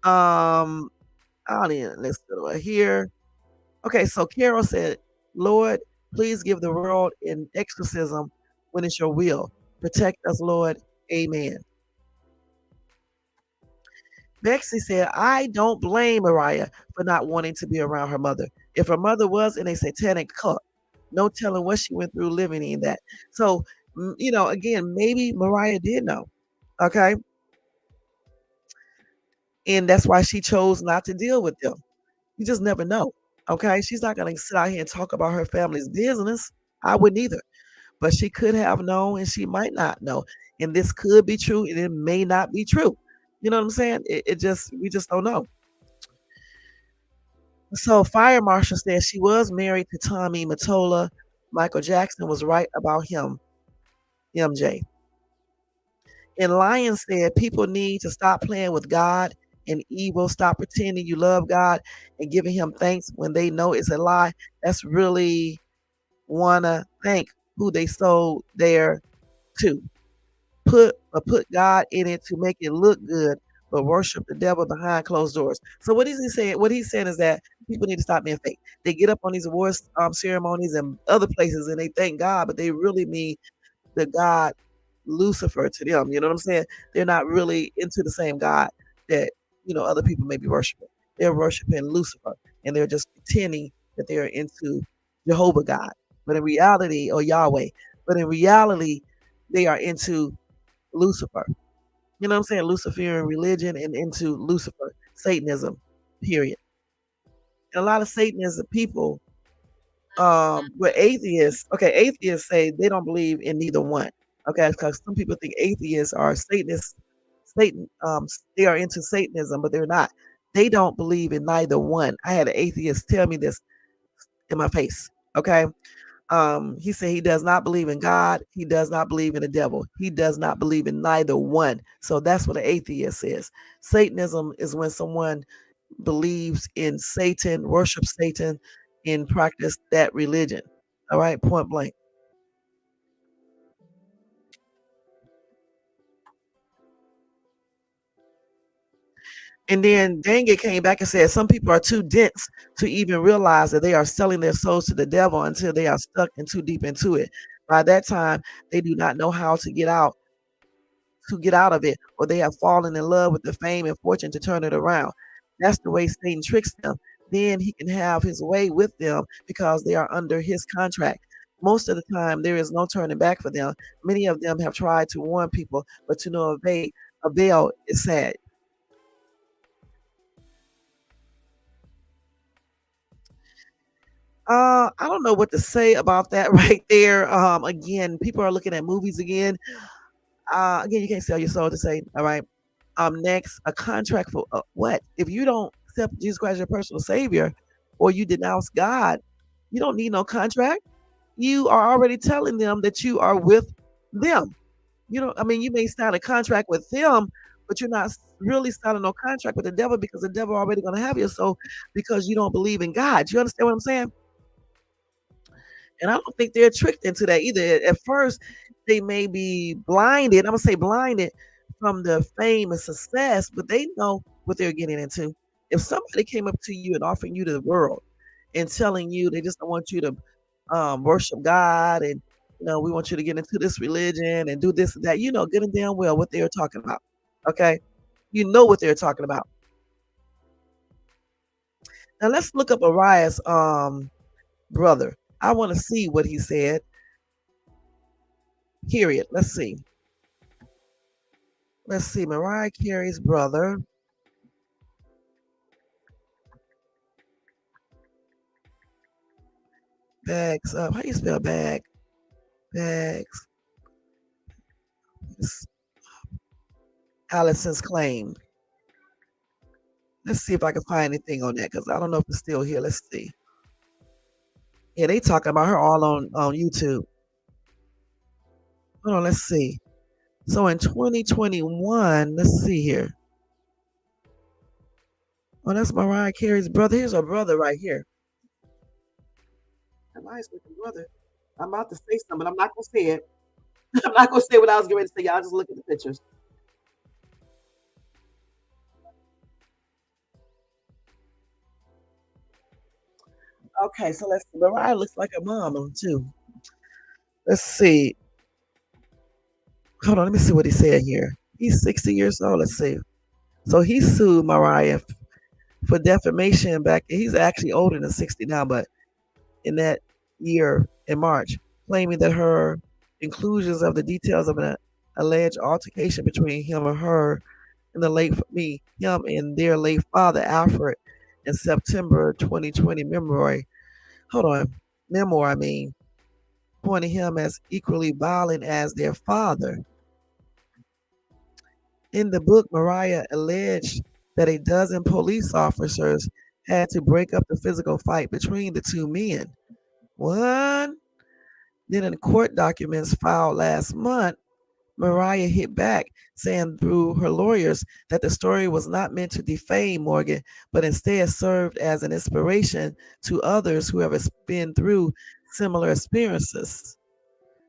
I don't even let's go right here. Okay, so Carol said, Lord, please give the world an exorcism when it's your will. Protect us, Lord. Amen. Bexy said, I don't blame Mariah for not wanting to be around her mother. If her mother was in a satanic cult, no telling what she went through living in that. So, again, maybe Mariah did know. Okay. And that's why she chose not to deal with them. You just never know. Okay. She's not going to sit out here and talk about her family's business. I wouldn't either. But she could have known and she might not know. And this could be true and it may not be true. You know what I'm saying? We just don't know. So Fire Marshal says she was married to Tommy Mottola. Michael Jackson was right about him, MJ. And Lion said people need to stop playing with God and evil. Stop pretending you love God and giving him thanks when they know it's a lie. That's really wanna thank who they sold there to. Put God in it to make it look good, but worship the devil behind closed doors. So what is he saying? What he's saying is that people need to stop being fake. They get up on these awards ceremonies and other places and they thank God, but they really mean the God Lucifer to them. You know what I'm saying? They're not really into the same God that other people may be worshiping. They're worshiping Lucifer and they're just pretending that they're into Jehovah God, but in reality, or Yahweh, but in reality, they are into Lucifer. You know what I'm saying? Luciferian religion and into Lucifer, Satanism, period. And a lot of Satanism people, were atheists. Okay, atheists say they don't believe in neither one. Okay, because some people think atheists are Satanists. They are into Satanism, but they're not. They don't believe in neither one. I had an atheist tell me this in my face. Okay, he said he does not believe in God. He does not believe in the devil. He does not believe in neither one. So that's what an atheist is. Satanism is when someone believes in Satan, worships Satan, and practice that religion. All right, point blank. And then Danga came back and said some people are too dense to even realize that they are selling their souls to the devil until they are stuck and too deep into it. By that time, they do not know how to get out of it, or they have fallen in love with the fame and fortune to turn it around. That's the way Satan tricks them. Then he can have his way with them because they are under his contract. Most of the time, there is no turning back for them. Many of them have tried to warn people, but to no avail is sad. I don't know what to say about that right there. Again, people are looking at movies again. Again, you can't sell your soul to Satan. All right. Next, a contract for what? If you don't accept Jesus Christ as your personal savior, or you denounce God, you don't need no contract. You are already telling them that you are with them. You may sign a contract with them, but you're not really signing no contract with the devil because the devil already going to have your soul because you don't believe in God. You understand what I'm saying? And I don't think they're tricked into that either. At first, they may be blinded. I'm gonna say blinded from the fame and success, but they know what they're getting into. If somebody came up to you and offering you the world and telling you they just don't want you to worship God and we want you to get into this religion and do this and that, good and damn well what they are talking about. Okay, you know what they're talking about. Now let's look up Ariah's brother. I want to see what he said. Period. Let's see. Let's see. Mariah Carey's brother. bags up. How you spell bag? Bags. It's Allison's claim. Let's see if I can find anything on that because I don't know if it's still here. Let's see. Yeah, they talking about her all on YouTube. Hold on, let's see. So in 2021, let's see here. Oh, that's Mariah Carey's brother. Here's her brother right here. Mariah's with the brother. I'm about to say something, but I'm not gonna say it. I'm not gonna say what I was getting ready to say. Y'all just look at the pictures. Okay, so let's see. Mariah looks like a mom too. Let's see. Hold on, let me see what he said here. He's 60 years old. Let's see. So he sued Mariah for defamation back. He's actually older than 60 now, but in that year in March, claiming that her inclusions of the details of an alleged altercation between him and her and him and their late father, Alfred, in September 2020 hold on, memoir, I mean, pointing him as equally violent as their father. In the book, Mariah alleged that a dozen police officers had to break up the physical fight between the two men. What? Then in court documents filed last month, Mariah hit back, saying through her lawyers that the story was not meant to defame Morgan, but instead served as an inspiration to others who have been through similar experiences.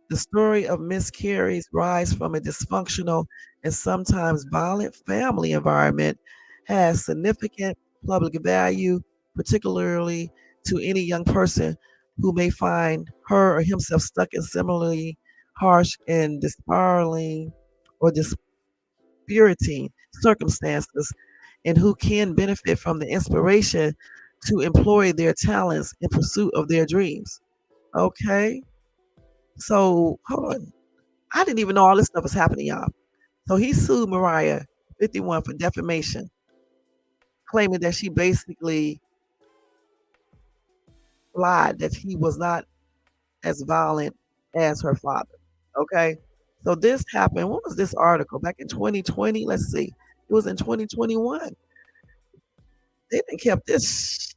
The story of Miss Carey's rise from a dysfunctional and sometimes violent family environment has significant public value, particularly to any young person who may find her or himself stuck in similarly harsh and dispiriting or dispiriting circumstances and who can benefit from the inspiration to employ their talents in pursuit of their dreams. Okay, so hold on. I didn't even know all this stuff was happening, y'all. So he sued Mariah, 51, for defamation, claiming that she basically lied, that he was not as violent as her father. Okay. So this happened. What was this article? Back in 2020? Let's see. It was in 2021. They didn't kept this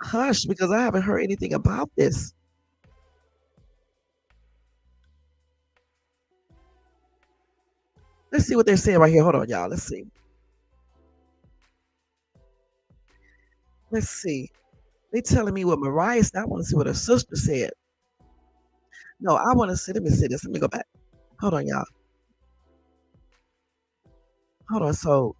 hush because I haven't heard anything about this. Let's see what they're saying right here. Hold on, y'all. Let's see. Let's see. They telling me what Mariah said. I want to see what her sister said. No, I want to see. Let me see this. Let me go back. Hold on, y'all. Hold on. So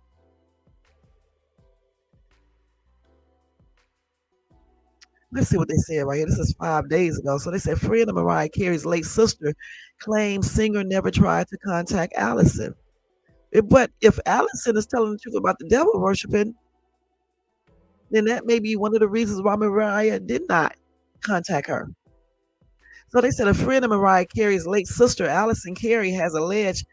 let's see what they said right here. This is 5 days ago. So they said friend of Mariah Carey's late sister claims singer never tried to contact Allison. But if Allison is telling the truth about the devil worshiping, then that may be one of the reasons why Mariah did not contact her. So they said a friend of Mariah Carey's late sister, Allison Carey, has alleged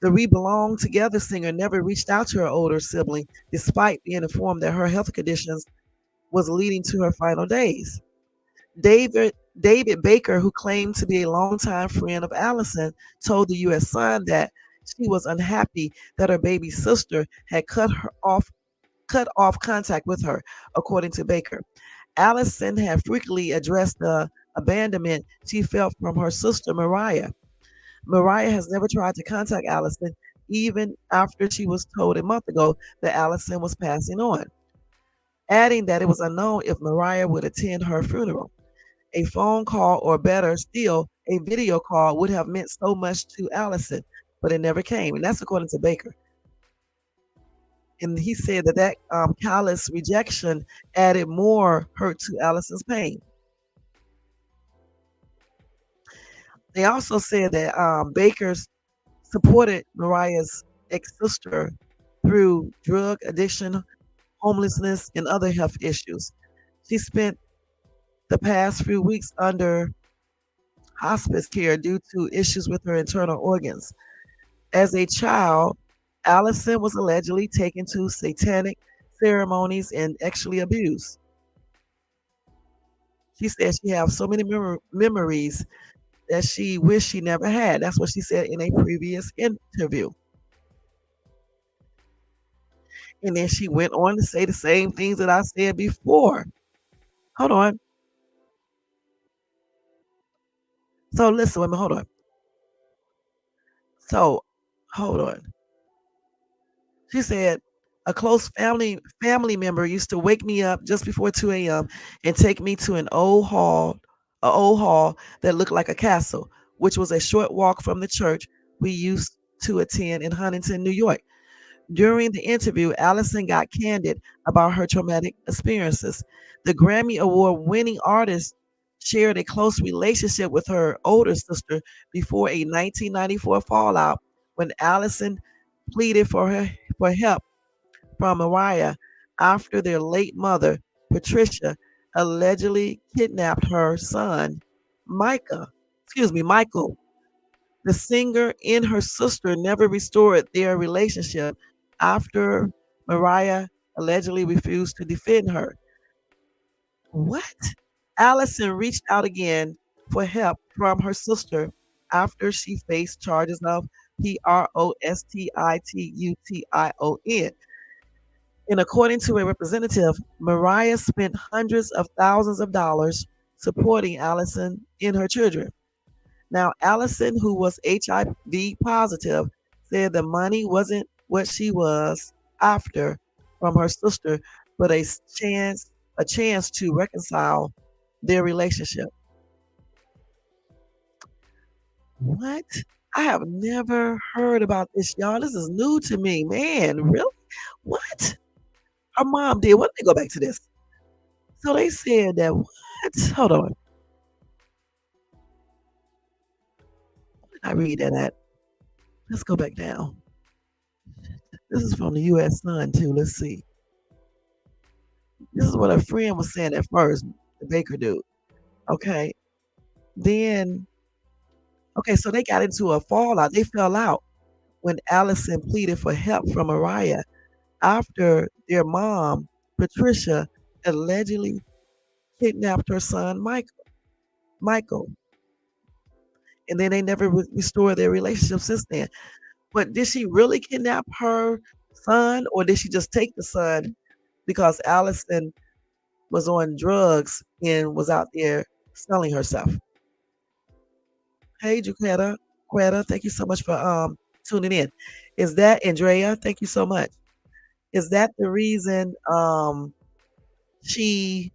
the We Belong Together singer never reached out to her older sibling, despite being informed that her health conditions was leading to her final days. David Baker, who claimed to be a longtime friend of Allison, told the U.S. Sun that she was unhappy that her baby sister had cut off contact with her, according to Baker. Allison had frequently addressed the abandonment she felt from her sister Mariah. Mariah has never tried to contact Allison, even after she was told a month ago that Allison was passing on, adding that it was unknown if Mariah would attend her funeral. A phone call, or better still, a video call would have meant so much to Allison, but it never came. And that's according to Baker. And he said that callous rejection added more hurt to Allison's pain. They also said that Baker's supported Mariah's ex-sister through drug addiction, homelessness, and other health issues. She spent the past few weeks under hospice care due to issues with her internal organs. As a child, Allison was allegedly taken to satanic ceremonies and actually abused. She said she have so many memories that she wished she never had. That's what she said in a previous interview. And then she went on to say the same things that I said before. Hold on. So listen, wait a minute, hold on. So hold on. She said a close family member used to wake me up just before 2 a.m. and take me to an old hall that looked like a castle, which was a short walk from the church we used to attend in Huntington, New York. During the interview, Allison got candid about her traumatic experiences. The Grammy Award winning artist shared a close relationship with her older sister before a 1994 fallout when Allison pleaded for help from Mariah after their late mother, Patricia, allegedly kidnapped her son, Michael. The singer and her sister never restored their relationship after Mariah allegedly refused to defend her. What? Allison reached out again for help from her sister after she faced charges of prostitution. And according to a representative, Mariah spent hundreds of thousands of dollars supporting Allison and her children. Now, Allison, who was HIV positive, said the money wasn't what she was after from her sister, but a chance to reconcile their relationship. What? I have never heard about this, y'all. This is new to me, man. Really? What? Her mom did. What? Let me go back to this. So they said that what? Hold on. I read that at. Let's go back down. This is from the U.S. Sun too. Let's see. This is what a friend was saying at first, the Baker dude. Okay. Then, okay, so they got into a fallout. They fell out when Allison pleaded for help from Mariah after their mom, Patricia, allegedly kidnapped her son, Michael. And then they never restored their relationship since then. But did she really kidnap her son, or did she just take the son because Allison was on drugs and was out there selling herself? Hey, Quetta, thank you so much for tuning in. Is that Andrea? Thank you so much. Is that the reason she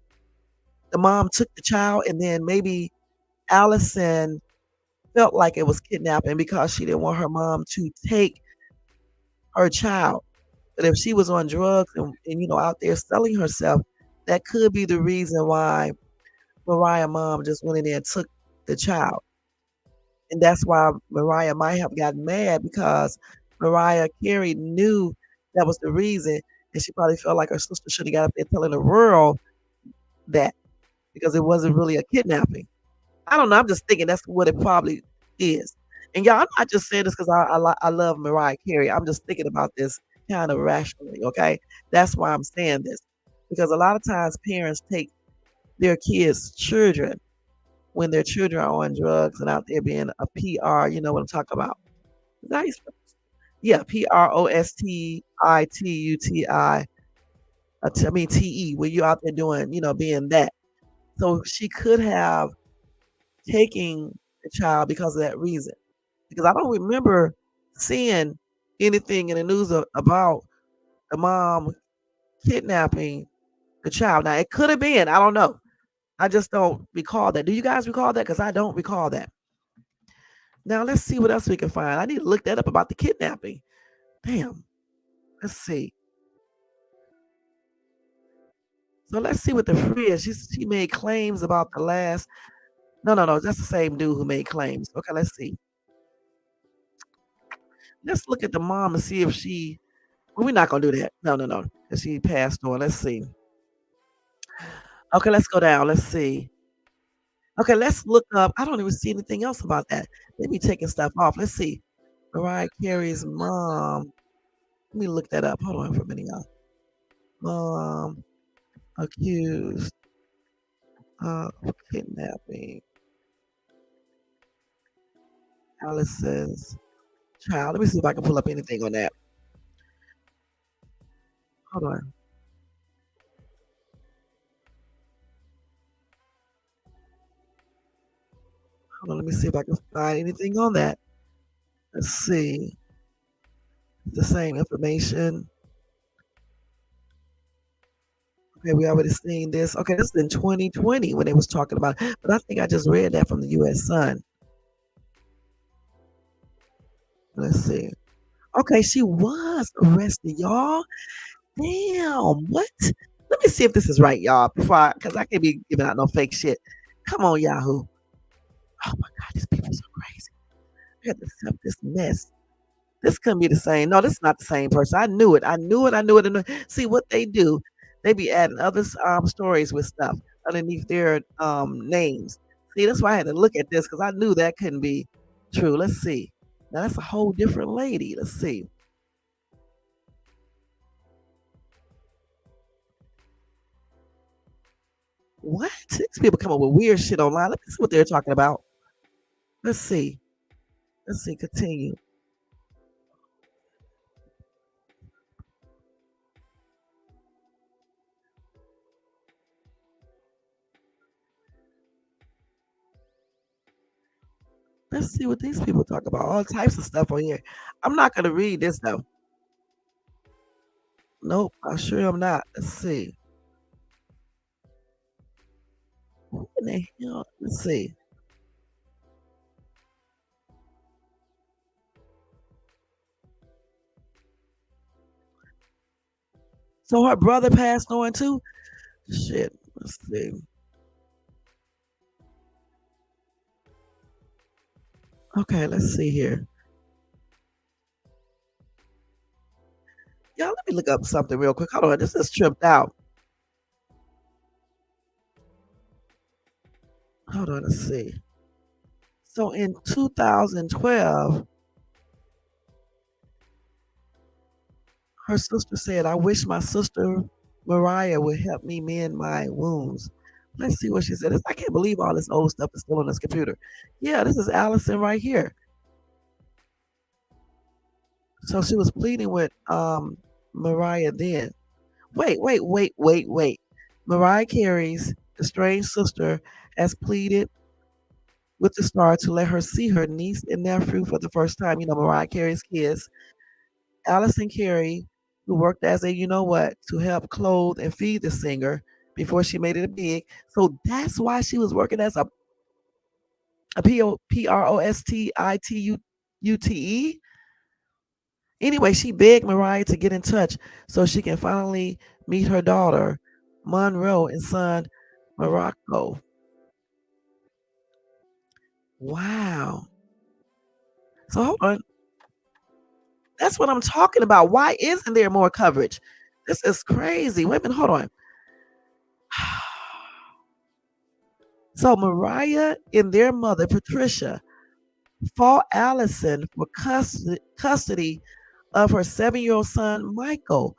the mom took the child and then maybe Allison felt like it was kidnapping because she didn't want her mom to take her child. But if she was on drugs and out there selling herself, that could be the reason why Mariah mom just went in there and took the child. And that's why Mariah might have gotten mad because Mariah Carey knew that was the reason, and she probably felt like her sister should have got up there telling the world that because it wasn't really a kidnapping. I don't know. I'm just thinking that's what it probably is. And y'all, I'm not just saying this because I love Mariah Carey. I'm just thinking about this kind of rationally. Okay, that's why I'm saying this because a lot of times parents take their kids' children when their children are on drugs and out there being a PR. You know what I'm talking about? Nice. Yeah, prostituti. I mean TE. Where you out there doing, being that. So she could have taken the child because of that reason. Because I don't remember seeing anything in the news about the mom kidnapping the child. Now it could have been. I don't know. I just don't recall that. Do you guys recall that? Because I don't recall that. Now let's see what else we can find. I need to look that up about the kidnapping. Damn. Let's see. So let's see what the free is. She made claims about the last. No. That's the same dude who made claims. Okay, let's see. Let's look at the mom and see if she. Well, we're not gonna do that. No. Because she passed on. Let's see. Okay, let's go down. Let's see. Okay, let's look up. I don't even see anything else about that. They be taking stuff off. Let's see. Mariah Carey's mom. Let me look that up. Hold on for a minute, y'all. Mom accused Uh, Kidnapping Allison's child. Let me see if I can pull up anything on that. Hold on. Hold on. Let me see if I can find anything on that. Let's see. The same information. Okay, we already seen this. Okay, this is in 2020 when they was talking about it. But I think I just read that from the U.S. Sun. Let's see. Okay, she was arrested, y'all. Damn, what? Let me see if this is right, y'all, because I can't be giving out no fake shit. Come on, Yahoo. Oh my God, these people are so crazy. I had to accept this mess. This couldn't be the same. No, this is not the same person. I knew it. I knew it. I knew it. I knew it. See what they do? They be adding other stories with stuff underneath their names. See, that's why I had to look at this because I knew that couldn't be true. Let's see. Now that's a whole different lady. Let's see. What? These people come up with weird shit online. Let me see what they're talking about. Let's see. Let's see. Continue. Let's see what these people talk about. All types of stuff on here. I'm not gonna read this though. Nope, I sure am not. Let's see. What in the hell? Let's see. So her brother passed on too? Shit. Let's see. Okay, let's see here. Y'all, let me look up something real quick. Hold on. This is tripped out. Hold on, let's see. So in 2012, her sister said, I wish my sister Mariah would help me mend my wounds. Let's see what she said. I can't believe all this old stuff is still on this computer. Yeah, this is Allison right here. So she was pleading with Mariah then. Wait. Mariah Carey's estranged sister has pleaded with the star to let her see her niece and nephew for the first time. You know, Mariah Carey's kids. Allison Carey, who worked as a you know what to help clothe and feed the singer before she made it big. So that's why she was working as a PROSTITUTE. Anyway, she begged Mariah to get in touch so she can finally meet her daughter, Monroe, and son, Morocco. Wow. So hold on. That's what I'm talking about. Why isn't there more coverage? This is crazy. Wait a minute, hold on. So Mariah and their mother, Patricia, fought Allison for custody of her 7-year-old son, Michael,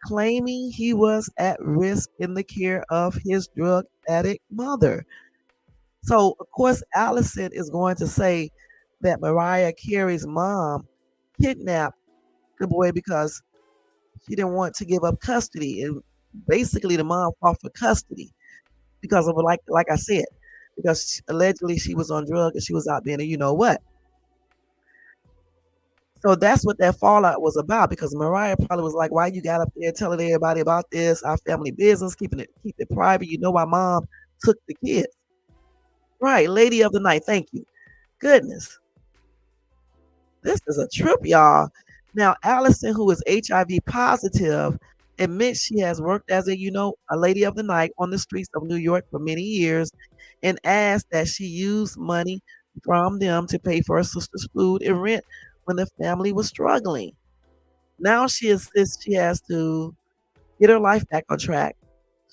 claiming he was at risk in the care of his drug addict mother. So, of course, Allison is going to say that Mariah Carey's mom kidnapped the boy because she didn't want to give up custody. And basically, the mom fought for custody because of, like I said, because allegedly she was on drugs and she was out being a you know what. So that's what that fallout was about because Mariah probably was like, why you got up there telling everybody about this, our family business, keep it private. You know why mom took the kids. Right, lady of the night. Thank you. Goodness. This is a trip, y'all. Now, Allison, who is HIV positive, admits she has worked as a lady of the night on the streets of New York for many years and asked that she use money from them to pay for her sister's food and rent when the family was struggling. Now she insists she has to get her life back on track.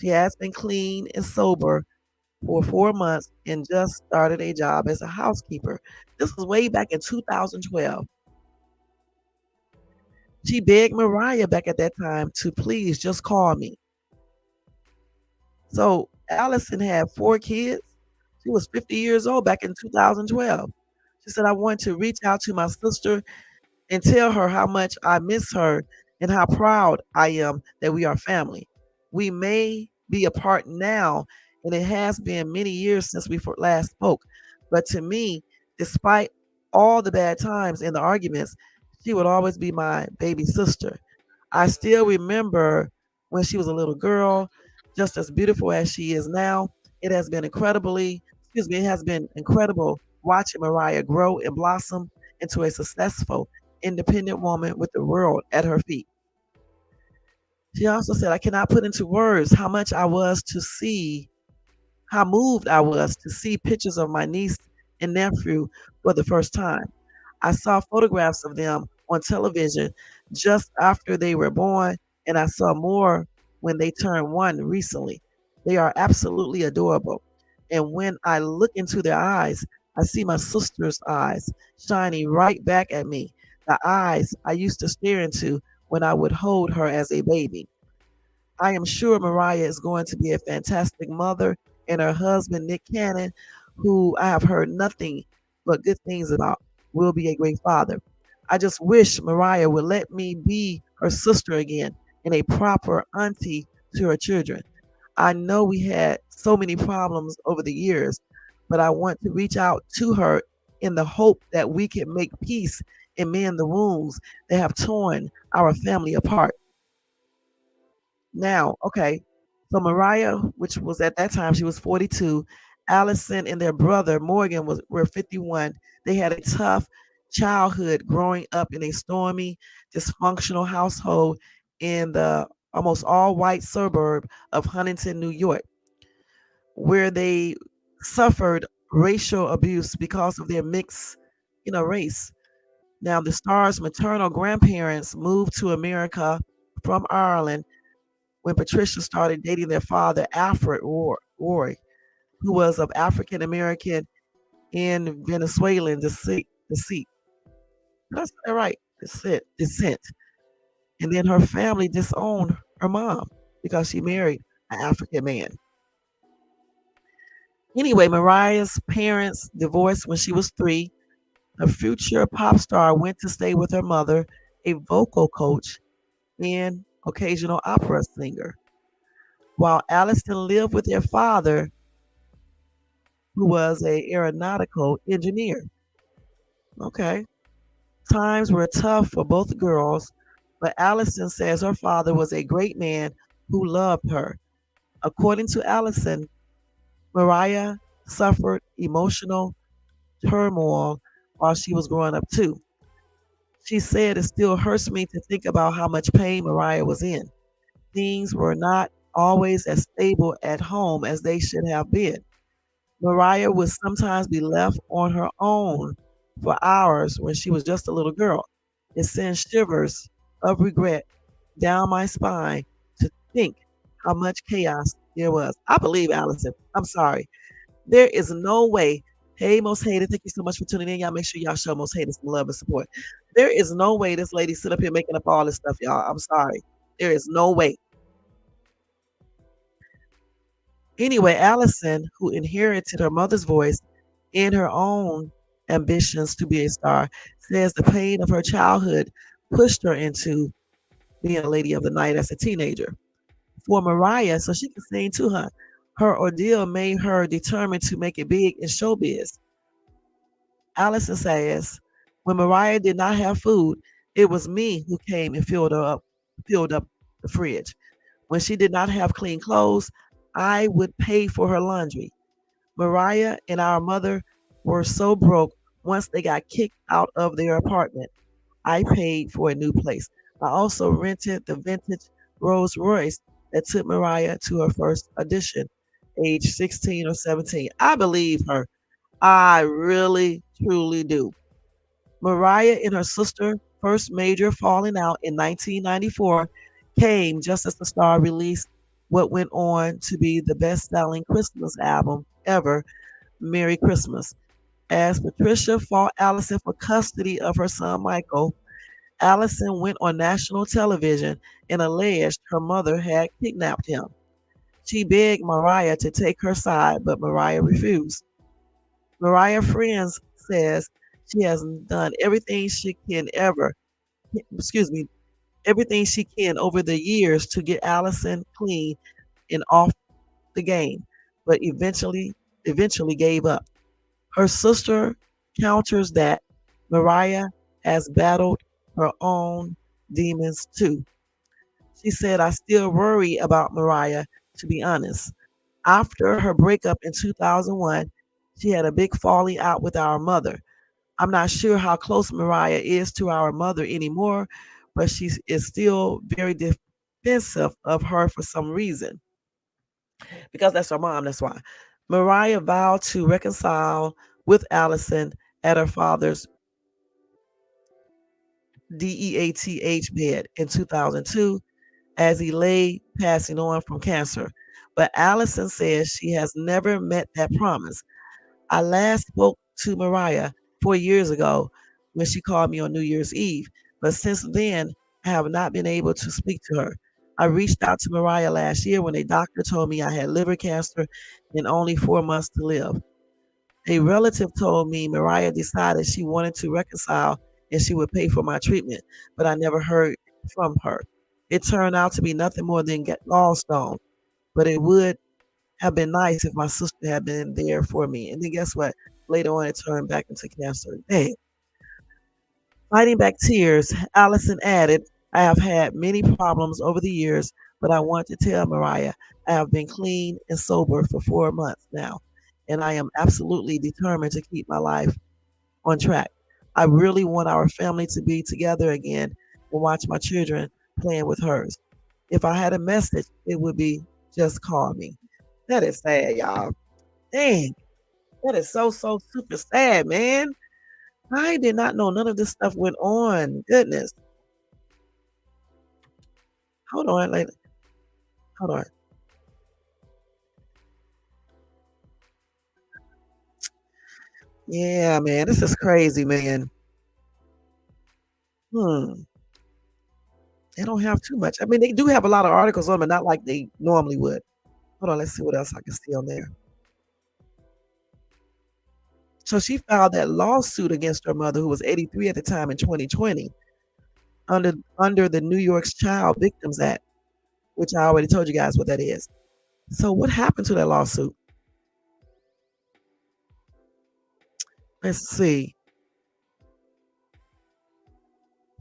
She has been clean and sober for 4 months and just started a job as a housekeeper. This was way back in 2012. She begged Mariah back at that time to please just call me. So Allison had 4 kids. She was 50 years old back in 2012. She said, I want to reach out to my sister and tell her how much I miss her and how proud I am that we are family. We may be apart now, and it has been many years since we last spoke. But to me, despite all the bad times and the arguments, she would always be my baby sister. I still remember when she was a little girl, just as beautiful as she is now. It has been incredible watching Mariah grow and blossom into a successful, independent woman with the world at her feet. She also said, I cannot put into words how moved I was to see pictures of my niece and nephew for the first time. I saw photographs of them on television just after they were born, and I saw more when they turned 1 recently. They are absolutely adorable. And when I look into their eyes, I see my sister's eyes shining right back at me, the eyes I used to stare into when I would hold her as a baby. I am sure Mariah is going to be a fantastic mother, and her husband, Nick Cannon, who I have heard nothing but good things about, will be a great father. I just wish Mariah would let me be her sister again and a proper auntie to her children. I know we had so many problems over the years, but I want to reach out to her in the hope that we can make peace and mend the wounds that have torn our family apart. Now, okay, so Mariah, which was at that time, she was 42. Allison and their brother Morgan were 51. They had a tough childhood growing up in a stormy, dysfunctional household in the almost all white suburb of Huntington, New York, where they suffered racial abuse because of their mixed, race. Now, the star's maternal grandparents moved to America from Ireland when Patricia started dating their father, Alfred Roy, who was of African American and Venezuelan descent. That's right, descent. And then her family disowned her mom because she married an African man. Anyway, Mariah's parents divorced when she was 3. Her future pop star went to stay with her mother, a vocal coach and occasional opera singer, while Allison lived with their father, who was a aeronautical engineer. Okay. Times were tough for both girls, but Allison says her father was a great man who loved her. According to Allison, Mariah suffered emotional turmoil while she was growing up too. She said it still hurts me to think about how much pain Mariah was in. Things were not always as stable at home as they should have been. Mariah would sometimes be left on her own for hours when she was just a little girl. It sends shivers of regret down my spine to think how much chaos there was. I believe Allison. I'm sorry. There is no way. Hey, Most Hated, thank you so much for tuning in. Y'all make sure y'all show Most Hated some love and support. There is no way this lady sit up here making up all this stuff, y'all. I'm sorry. There is no way. Anyway, Allison, who inherited her mother's voice and her own ambitions to be a star, says the pain of her childhood pushed her into being a lady of the night as a teenager. For Mariah, so she can sing to her ordeal made her determined to make it big in showbiz. Allison says, when Mariah did not have food, it was me who came and filled up the fridge. When she did not have clean clothes, I would pay for her laundry. Mariah and our mother were so broke once they got kicked out of their apartment. I paid for a new place. I also rented the vintage Rolls Royce that took Mariah to her first audition, age 16 or 17. I believe her. I really, truly do. Mariah and her sister first major falling out in 1994 came just as the star released what went on to be the best-selling Christmas album ever, Merry Christmas. As Patricia fought Allison for custody of her son Michael, Allison went on national television and alleged her mother had kidnapped him. She begged Mariah to take her side, but Mariah refused. Mariah Friends says she has done everything she can excuse me, everything she can over the years to get Allison clean and off the game, but eventually gave up. Her sister counters that Mariah has battled her own demons too. She said, I still worry about Mariah, to be honest. After her breakup in 2001, she had a big falling out with our mother. I'm not sure how close Mariah is to our mother anymore, but she is still very defensive of her for some reason. Because that's her mom, that's why. Mariah vowed to reconcile with Allison at her father's DEATH bed in 2002 as he lay passing on from cancer. But Allison says she has never met that promise. I last spoke to Mariah 4 years ago when she called me on New Year's Eve, but since then, I have not been able to speak to her. I reached out to Mariah last year when a doctor told me I had liver cancer and only 4 months to live. A relative told me Mariah decided she wanted to reconcile and she would pay for my treatment, but I never heard from her. It turned out to be nothing more than gallstone, but it would have been nice if my sister had been there for me. And then guess what? Later on, it turned back into cancer. Hey, fighting back tears, Allison added, I have had many problems over the years, but I want to tell Mariah I have been clean and sober for 4 months now, and I am absolutely determined to keep my life on track. I really want our family to be together again and watch my children playing with hers. If I had a message, it would be just call me. That is sad, y'all. Dang, that is so super sad, man. I did not know none of this stuff went on. Goodness. Hold on, like, hold on. Yeah, man, this is crazy, man. Hmm. They don't have too much. I mean, they do have a lot of articles on, but not like they normally would. Hold on, let's see what else I can see on there. So she filed that lawsuit against her mother, who was 83 at the time in 2020, under under the New York's Child Victims Act, which I already told you guys what that is. So what happened to that lawsuit? Let's see.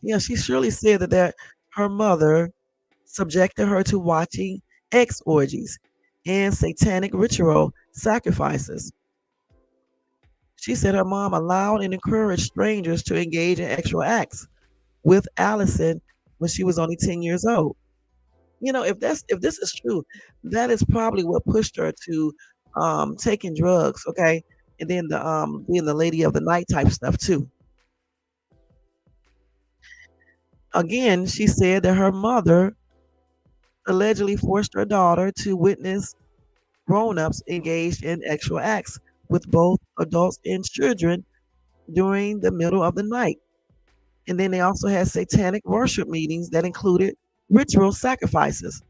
Yeah, she surely said that her mother subjected her to watching X orgies and satanic ritual sacrifices. She said her mom allowed and encouraged strangers to engage in sexual acts with Allison when she was only 10 years old. You know, if this is true, that is probably what pushed her to taking drugs, okay? And then the being the lady of the night type stuff too. Again, she said that her mother allegedly forced her daughter to witness grown-ups engaged in sexual acts with both adults and children during the middle of the night. And then they also had satanic worship meetings that included ritual sacrifices.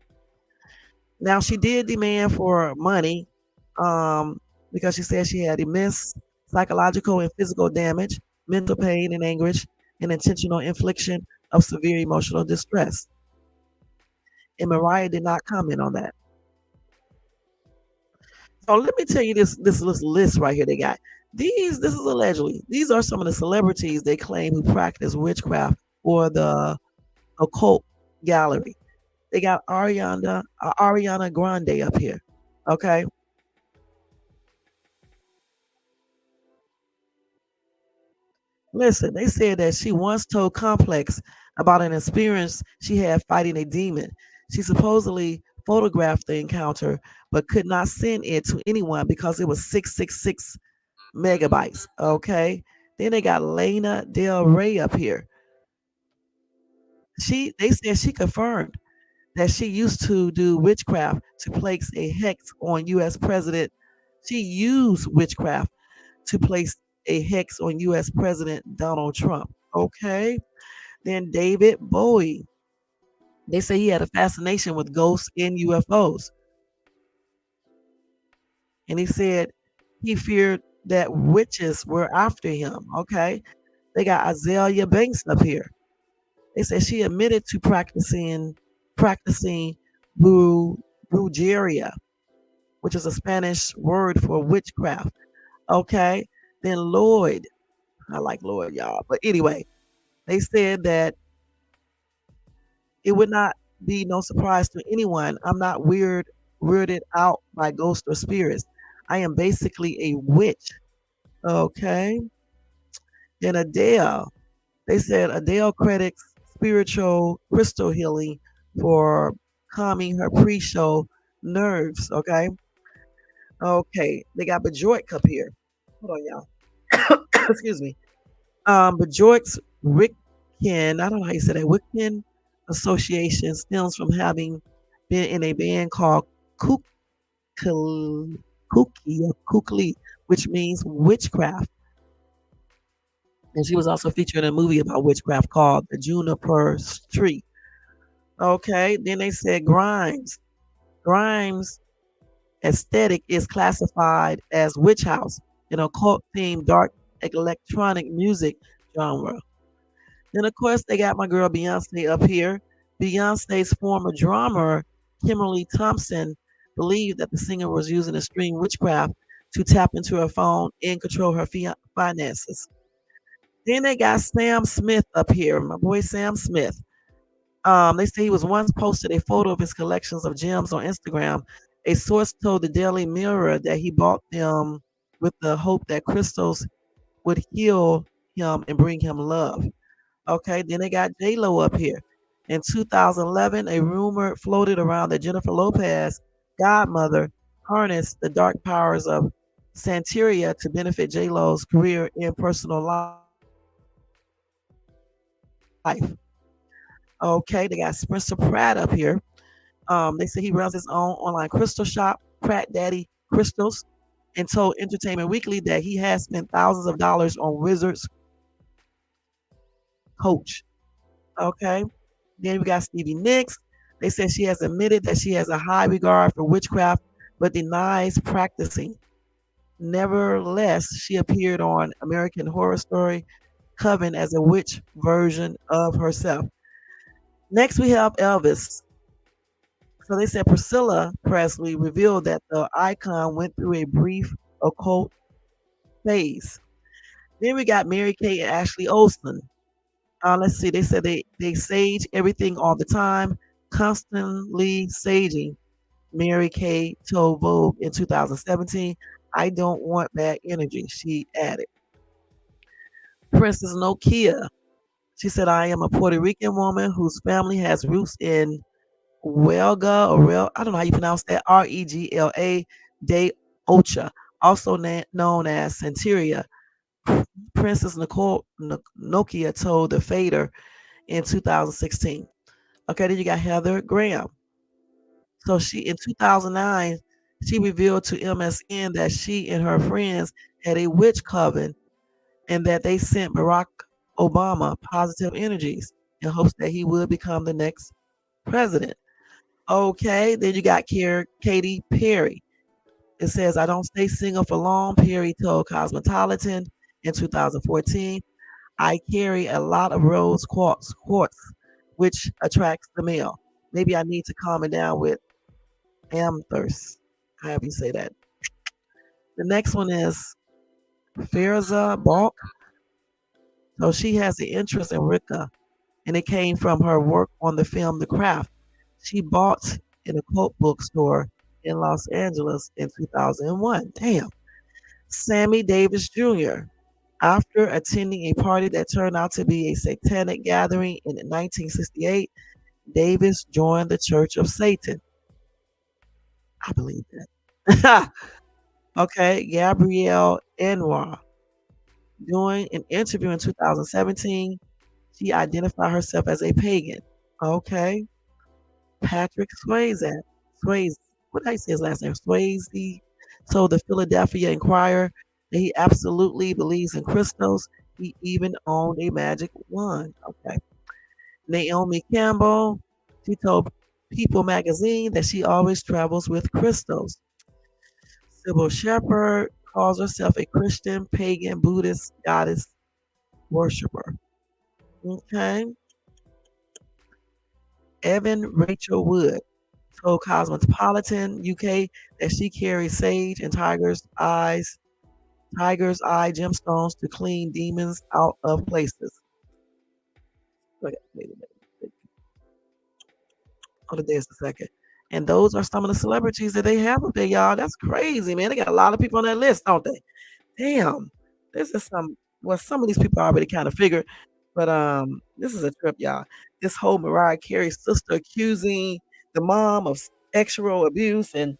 Now she did demand for money because she said she had immense psychological and physical damage, mental pain and anguish, and intentional infliction of severe emotional distress. And Mariah did not comment on that. So let me tell you this list right here they got. This is allegedly. These are some of the celebrities they claim who practice witchcraft or the occult gallery. They got Ariana Grande up here. Okay. Listen, they said that she once told Complex about an experience she had fighting a demon. She supposedly photographed the encounter, but could not send it to anyone because it was 666 megabytes. Okay. Then they got Lena Del Rey up here. They said she confirmed that she used to do witchcraft to place a hex on US President. She used witchcraft to place a hex on US President Donald Trump. Okay. Then David Bowie. They say he had a fascination with ghosts and UFOs. And he said he feared that witches were after him. Okay. They got Azalea Banks up here. They said she admitted to practicing brujeria, which is a Spanish word for witchcraft. Okay. Then Lloyd, I like Lloyd, y'all. But anyway, they said that it would not be no surprise to anyone. I'm not weirded out by ghosts or spirits. I am basically a witch. Okay. Then Adele, they said Adele credits spiritual crystal healing for calming her pre-show nerves. Okay. Okay. They got Bajork up here. Hold on, y'all. Excuse me. Bajork's Wiccan, I don't know how you say that, Wiccan association stems from having been in a band called Kukli, Kukli, which means witchcraft. And she was also featured in a movie about witchcraft called The Juniper Tree. Okay, then they said Grimes. Grimes aesthetic is classified as witch house, an occult themed dark electronic music genre. Then of course they got my girl Beyonce up here. Beyonce's former drummer, Kimberly Thompson, believed that the singer was using extreme witchcraft to tap into her phone and control her finances. Then they got Sam Smith up here, my boy Sam Smith. They say he was once posted a photo of his collections of gems on Instagram. A source told the Daily Mirror that he bought them with the hope that crystals would heal him and bring him love. Okay, then they got J Lo up here. In 2011, a rumor floated around that Jennifer Lopez, godmother, harnessed the dark powers of Santeria to benefit J Lo's career and personal life. Okay, they got Spencer Pratt up here. They say he runs his own online crystal shop, Pratt Daddy Crystals, and told Entertainment Weekly that he has spent thousands of dollars on Wizards Coach. Okay. Then we got Stevie Nicks. They said she has admitted that she has a high regard for witchcraft, but denies practicing. Nevertheless, she appeared on American Horror Story Coven as a witch version of herself. Next, we have Elvis. So they said Priscilla Presley revealed that the icon went through a brief occult phase. Then we got Mary Kate and Ashley Olsen. Let's see. They said they sage everything all the time, constantly saging. Mary Kay told Vogue in 2017, "I don't want bad energy," she added. Princess Nokia. She said, "I am a Puerto Rican woman whose family has roots in Huelga or I don't know how you pronounce that, Regla de Ocha, also known as Santeria." Princess Nokia told the Fader in 2016. Okay, then you got Heather Graham. So she in 2009, she revealed to MSN that she and her friends had a witch coven and that they sent Barack Obama positive energies in hopes that he would become the next president. Okay, then you got Katy Perry. It says, "I don't stay single for long," Perry told Cosmopolitan in 2014. "I carry a lot of rose quartz, which attracts the male. Maybe I need to calm it down with amethyst." However you say that. The next one is Faiza Balk. So she has an interest in Wicca, and it came from her work on the film The Craft. She bought in a quote bookstore in Los Angeles in 2001. Damn. Sammy Davis Jr. After attending a party that turned out to be a satanic gathering in 1968, Davis joined the Church of Satan. I believe that. Okay, Gabrielle Anwar. During an interview in 2017, she identified herself as a pagan. Okay. Patrick Swayze. Swayze. What did I say his last name? Swayze told the Philadelphia Inquirer that he absolutely believes in crystals. He even owned a magic wand. Okay. Naomi Campbell. She told People magazine that she always travels with crystals. Sybil Shepherd calls herself a Christian, pagan, Buddhist goddess worshiper. Okay. Evan Rachel Wood told Cosmopolitan UK that she carries sage and tiger's eye gemstones to clean demons out of places. Wait a minute. Hold on just a second. And those are some of the celebrities that they have up there, y'all. That's crazy, man. They got a lot of people on that list, don't they? Damn. This is some of these people I already kind of figured, but this is a trip, y'all. This whole Mariah Carey sister accusing the mom of sexual abuse and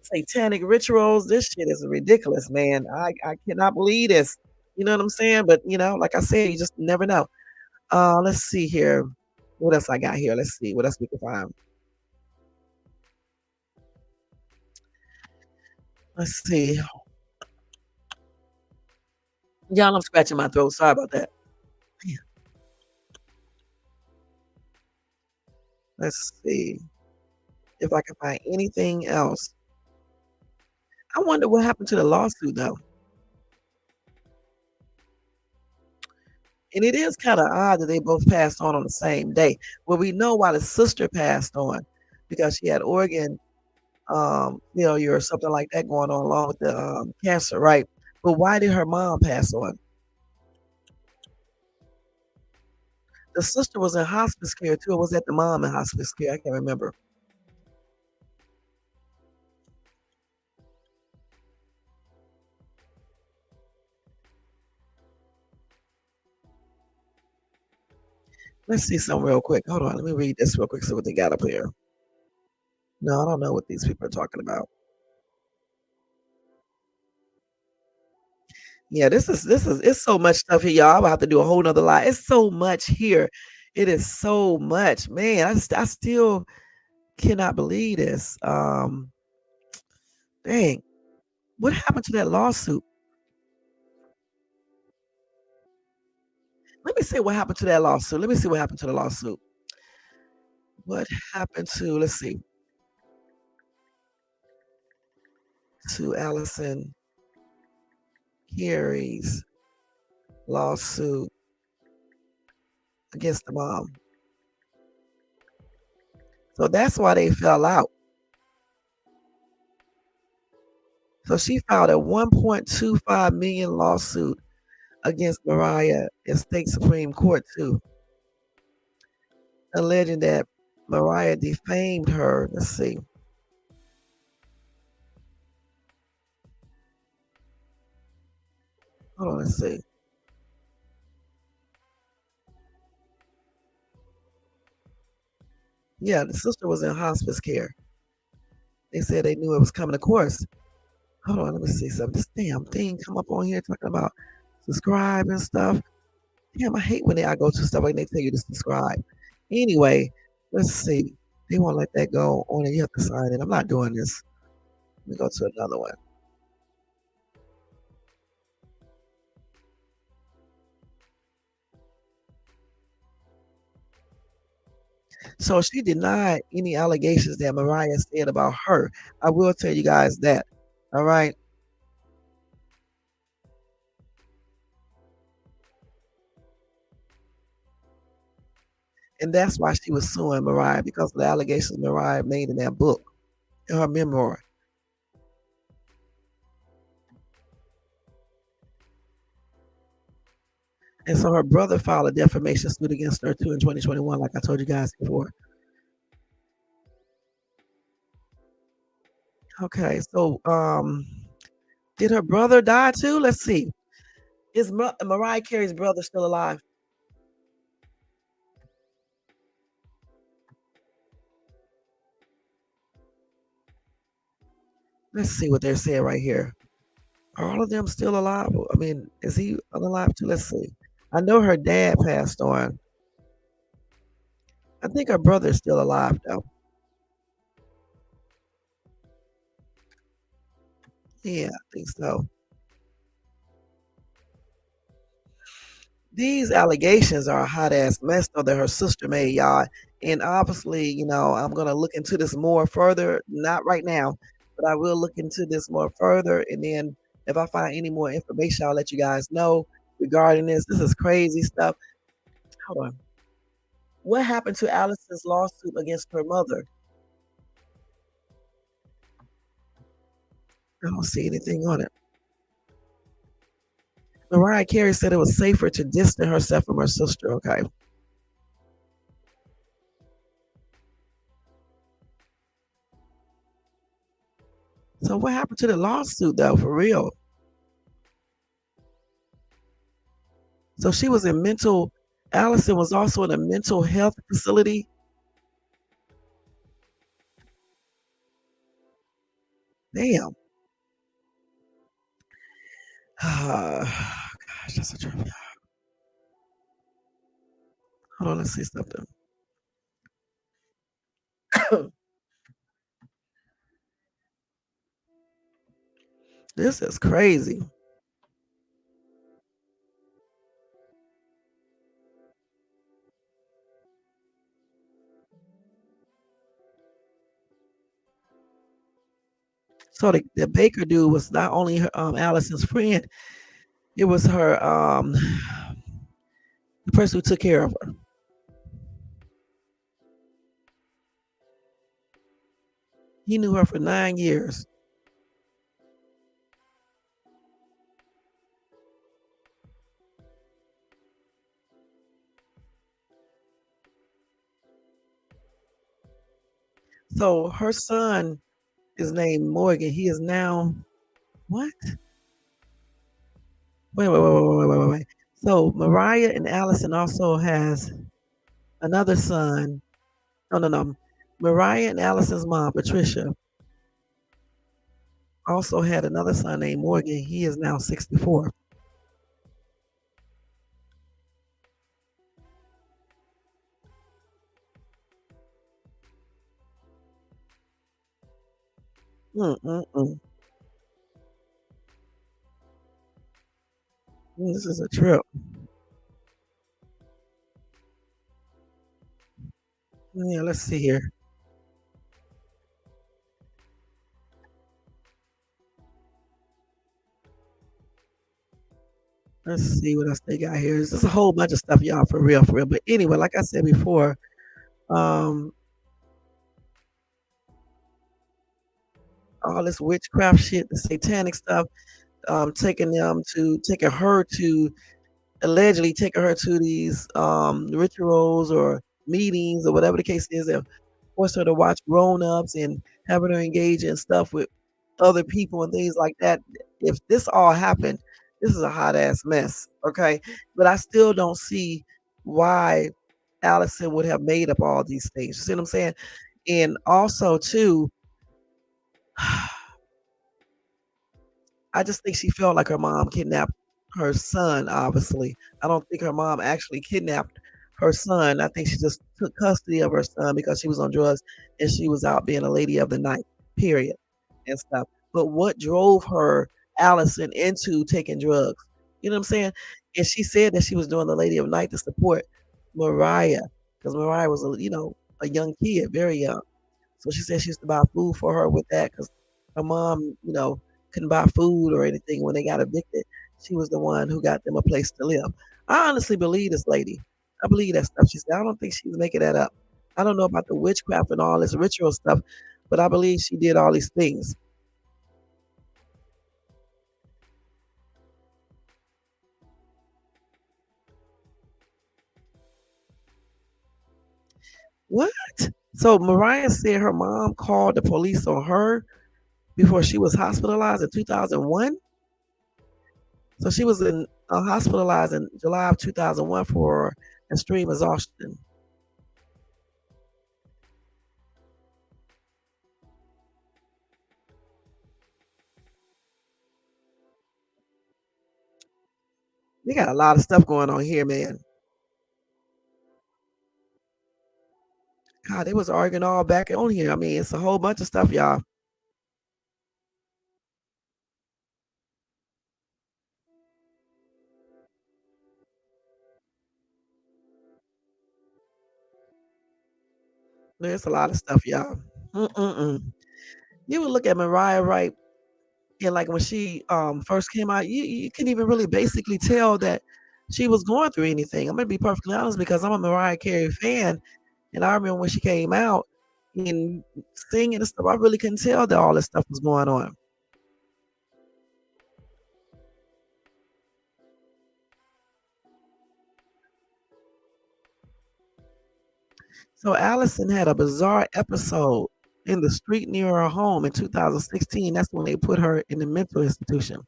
satanic rituals. This shit is ridiculous, man. I cannot believe this. You know what I'm saying? But like I said, you just never know. Let's see here. What else I got here? Let's see what else we can find. Let's see. Y'all, I'm scratching my throat. Sorry about that. Let's see if I can find anything else. I wonder what happened to the lawsuit though. And it is kind of odd that they both passed on the same day. Well, we know why the sister passed on because she had organ failure or something like that going on along with the cancer, right? But why did her mom pass on? The sister was in hospice care too, or was that the mom in hospice care? I can't remember. Let's see something real quick. Hold on, let me read this real quick, see what they got up here. No, I don't know what these people are talking about. Yeah, this is it's so much stuff here, y'all. I'm gonna have to do a whole nother lot. It's so much here. It is so much, man. I still cannot believe this. Dang, what happened to that lawsuit? Let me see what happened to that lawsuit. Let me see what happened to the lawsuit. What happened to, let's see, to Allison Carey's lawsuit against the mom. So that's why they fell out. So she filed a 1.25 million lawsuit against Mariah in state Supreme Court too, alleging that Mariah defamed her. Let's see. Hold on, let's see. Yeah, the sister was in hospice care. They said they knew it was coming. Of course. Hold on, let me see something. This damn thing come up on here talking about subscribe and stuff. Damn, I hate when I go to stuff like they tell you to subscribe. Anyway, let's see. They won't let that go on and you have to sign it. I'm not doing this. Let me go to another one. So she denied any allegations that Mariah said about her. I will tell you guys that. All right. And that's why she was suing Mariah because of the allegations Mariah made in that book, in her memoir. And so her brother filed a defamation suit against her too in 2021, like I told you guys before. Okay, so did her brother die too? Let's see. Is Mariah Carey's brother still alive? Let's see what they're saying right here. Are all of them still alive? I mean, is he alive too? Let's see. I know her dad passed on. I think her brother's still alive though. Yeah, I think so. These allegations are a hot ass mess though that her sister made, y'all. And obviously, I'm gonna look into this more further. Not right now, but I will look into this more further. And then if I find any more information, I'll let you guys know regarding this. This is crazy stuff. Hold on. What happened to Allison's lawsuit against her mother? I don't see anything on it. Mariah Carey said it was safer to distance herself from her sister. Okay. So what happened to the lawsuit though, for real? So she was in mental Allison was also in a mental health facility. Damn. Gosh, that's a trip. Hold on, let's see something. This is crazy. So the Baker dude was not only her, Allison's friend, it was her the person who took care of her. He knew her for 9 years. So her son is named Morgan. He is now what? Wait. So Mariah and Allison also has another son. No. Mariah and Allison's mom, Patricia, also had another son named Morgan. He is now 64. Mm. This is a trip. Yeah, let's see here. Let's see what else they got here. There's just a whole bunch of stuff, y'all, for real, for real. But anyway, like I said before, um, all this witchcraft shit, the satanic stuff, taking her to allegedly taking her to these rituals or meetings or whatever the case is, that force her to watch grown-ups and having her engage in stuff with other people and things like that. If this all happened, this is a hot ass mess. Okay. But I still don't see why Allison would have made up all these things. You see what I'm saying? And also too, I just think she felt like her mom kidnapped her son, obviously. I don't think her mom actually kidnapped her son. I think she just took custody of her son because she was on drugs and she was out being a lady of the night, period, and stuff. But what drove her, Allison, into taking drugs? You know what I'm saying? And she said that she was doing the lady of night to support Mariah because Mariah was, a young kid, very young. So she said she used to buy food for her with that because her mom, couldn't buy food or anything when they got evicted. She was the one who got them a place to live. I honestly believe this lady. I believe that stuff she said. I don't think she's making that up. I don't know about the witchcraft and all this ritual stuff, but I believe she did all these things. What? So Mariah said her mom called the police on her before she was hospitalized in 2001. So she was hospitalized in July of 2001 for extreme exhaustion. We got a lot of stuff going on here, man. God, they was arguing all back on here. I mean, it's a whole bunch of stuff, y'all. There's a lot of stuff, y'all. Mm-mm-mm. You would look at Mariah, right? And like when she first came out, you can even really basically tell that she was going through anything. I'm gonna be perfectly honest because I'm a Mariah Carey fan, and I remember when she came out and singing and stuff, I really couldn't tell that all this stuff was going on. So Allison had a bizarre episode in the street near her home in 2016. That's when they put her in the mental institution.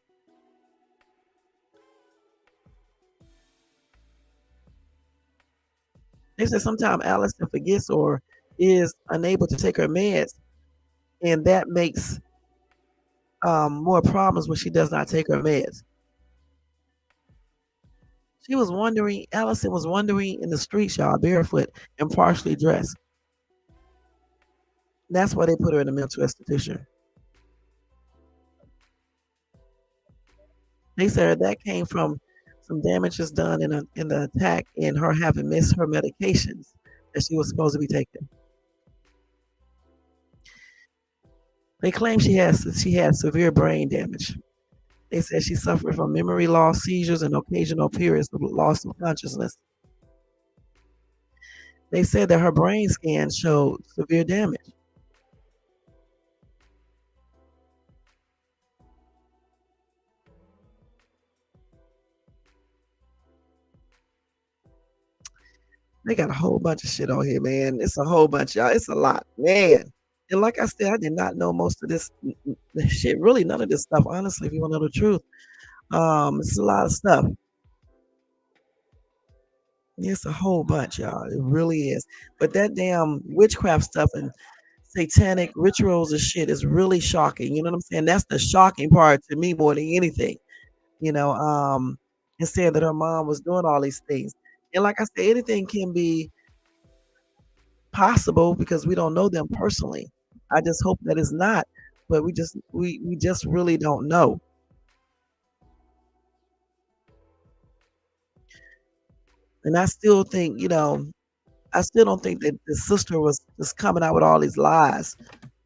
They said sometimes Allison forgets or is unable to take her meds, and that makes more problems when she does not take her meds. She was wandering, Allison was wandering in the streets, y'all, barefoot and partially dressed. That's why they put her in a mental institution. They said that came from some damages done in the attack and her having missed her medications that she was supposed to be taking. They claim she had severe brain damage. They said she suffered from memory loss, seizures, and occasional periods of loss of consciousness. They said that her brain scan showed severe damage. They got a whole bunch of shit on here, man. It's a whole bunch, y'all. It's a lot, man. And like I said, I did not know most of this shit. Really, none of this stuff. Honestly, if you want to know the truth, it's a lot of stuff. It's a whole bunch, y'all. It really is. But that damn witchcraft stuff and satanic rituals and shit is really shocking. You know what I'm saying? That's the shocking part to me more than anything. You know, and saying that her mom was doing all these things. And like I said, anything can be possible because we don't know them personally. I just hope that it's not, but we just really don't know. And I still think, I still don't think that the sister was just coming out with all these lies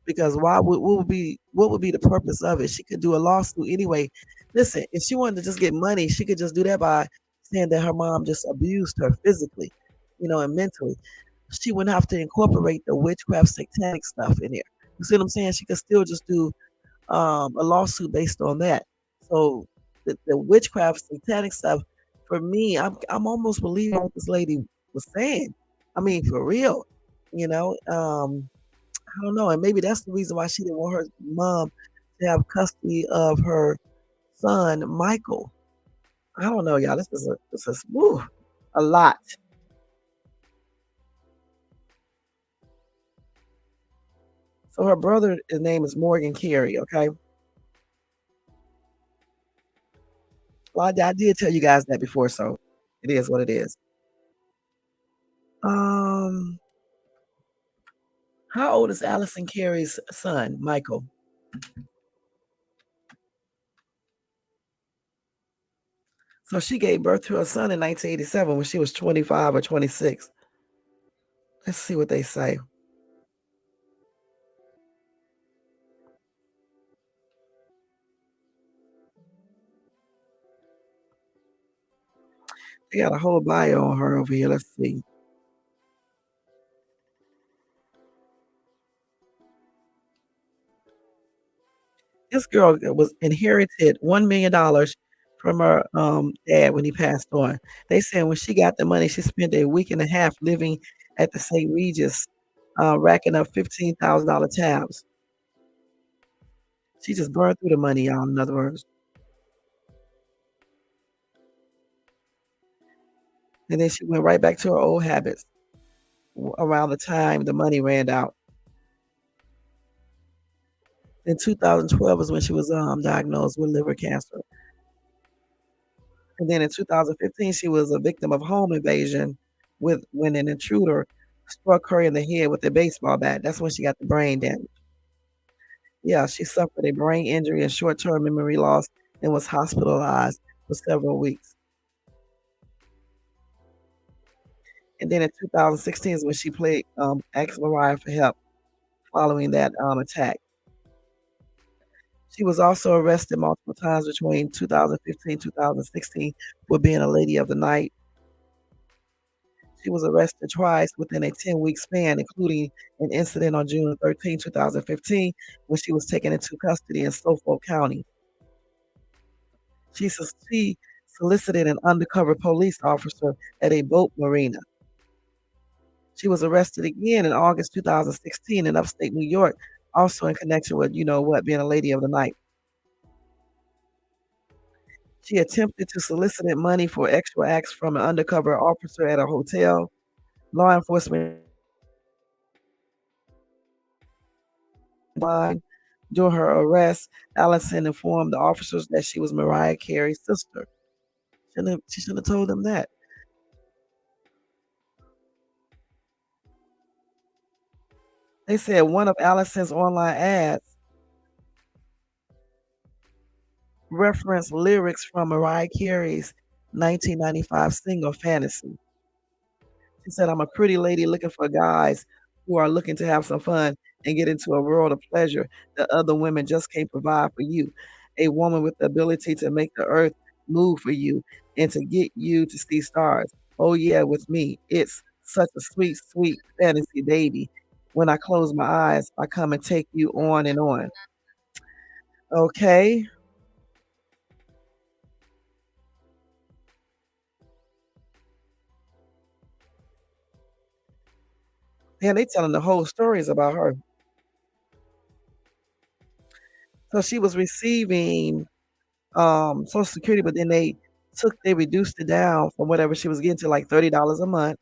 because why would what would be the purpose of it? She could do a lawsuit anyway. Listen, if she wanted to just get money, she could just do that by saying that her mom just abused her physically, and mentally. She wouldn't have to incorporate the witchcraft satanic stuff in there. You see what I'm saying? She could still just do a lawsuit based on that. So the witchcraft satanic stuff, for me, I'm almost believing what this lady was saying. I mean, for real, you know. I don't know, and maybe that's the reason why she didn't want her mom to have custody of her son, Michael. I don't know, y'all. This is woo, a lot. So her brother, his name is Morgan Carey. Okay, well, I did tell you guys that before, so it is what it is. Um, how old is Allison Carey's son, Michael? So she gave birth to her son in 1987 when she was 25 or 26. Let's see what they say. They got a whole bio on her over here. Let's see. This girl was inherited $1 million from her dad when he passed on. They said when she got the money, she spent a week and a half living at the St. Regis, racking up $15,000 tabs. She just burned through the money, y'all. In other words, and then she went right back to her old habits around the time the money ran out. In 2012 was when she was diagnosed with liver cancer. And then in 2015, she was a victim of home invasion with when an intruder struck her in the head with a baseball bat. That's when she got the brain damage. Yeah, she suffered a brain injury and short-term memory loss and was hospitalized for several weeks. And then in 2016 is when she asked Mariah for help following that attack. She was also arrested multiple times between 2015, 2016 for being a lady of the night. She was arrested twice within a 10-week span, including an incident on June 13, 2015, when she was taken into custody in Suffolk County. She solicited an undercover police officer at a boat marina. She was arrested again in August 2016 in upstate New York, also in connection with, being a lady of the night. She attempted to solicit money for extra acts from an undercover officer at a hotel. Law enforcement line. During her arrest, Allison informed the officers that she was Mariah Carey's sister. She shouldn't have told them that. They said one of Allison's online ads referenced lyrics from Mariah Carey's 1995 single Fantasy. She said, "I'm a pretty lady looking for guys who are looking to have some fun and get into a world of pleasure that other women just can't provide for you. A woman with the ability to make the earth move for you and to get you to see stars. Oh, yeah, with me. It's such a sweet, sweet fantasy, baby. When I close my eyes, I come and take you on and on." Okay. And they telling the whole stories about her. So she was receiving Social Security, but then they reduced it down from whatever she was getting to like $30 a month.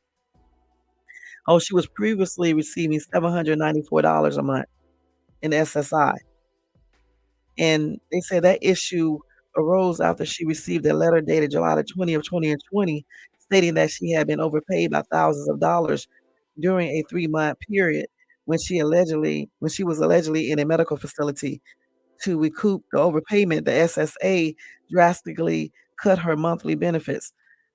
Oh, she was previously receiving $794 a month in SSI. And they said that issue arose after she received a letter dated July the 20th, 2020, stating that she had been overpaid by thousands of dollars during a 3-month period when she was allegedly in a medical facility. To recoup the overpayment, the SSA drastically cut her monthly benefits.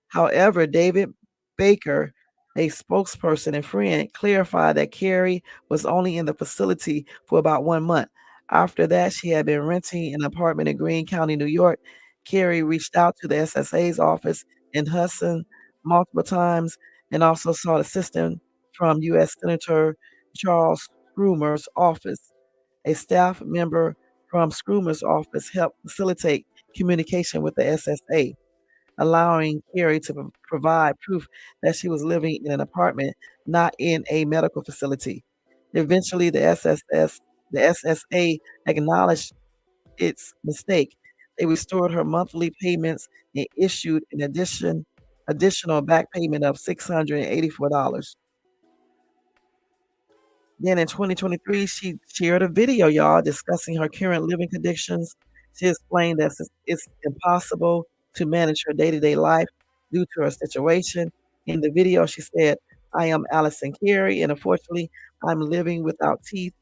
However, David Baker, a spokesperson and friend, clarified that Carey was only in the facility for about 1 month. After that, she had been renting an apartment in Greene County, New York. Carey reached out to the SSA's office in Hudson multiple times and also sought assistance from U.S. Senator Charles Schumer's office. A staff member from Schumer's office helped facilitate communication with the SSA, allowing Carey to provide proof that she was living in an apartment, not in a medical facility. Eventually, the SSA acknowledged its mistake. They restored her monthly payments and issued an additional back payment of $684. Then in 2023, she shared a video, y'all, discussing her current living conditions. She explained that it's impossible to manage her day-to-day life due to her situation. In the video, she said, "I am Allison Carey, and unfortunately, I'm living without teeth.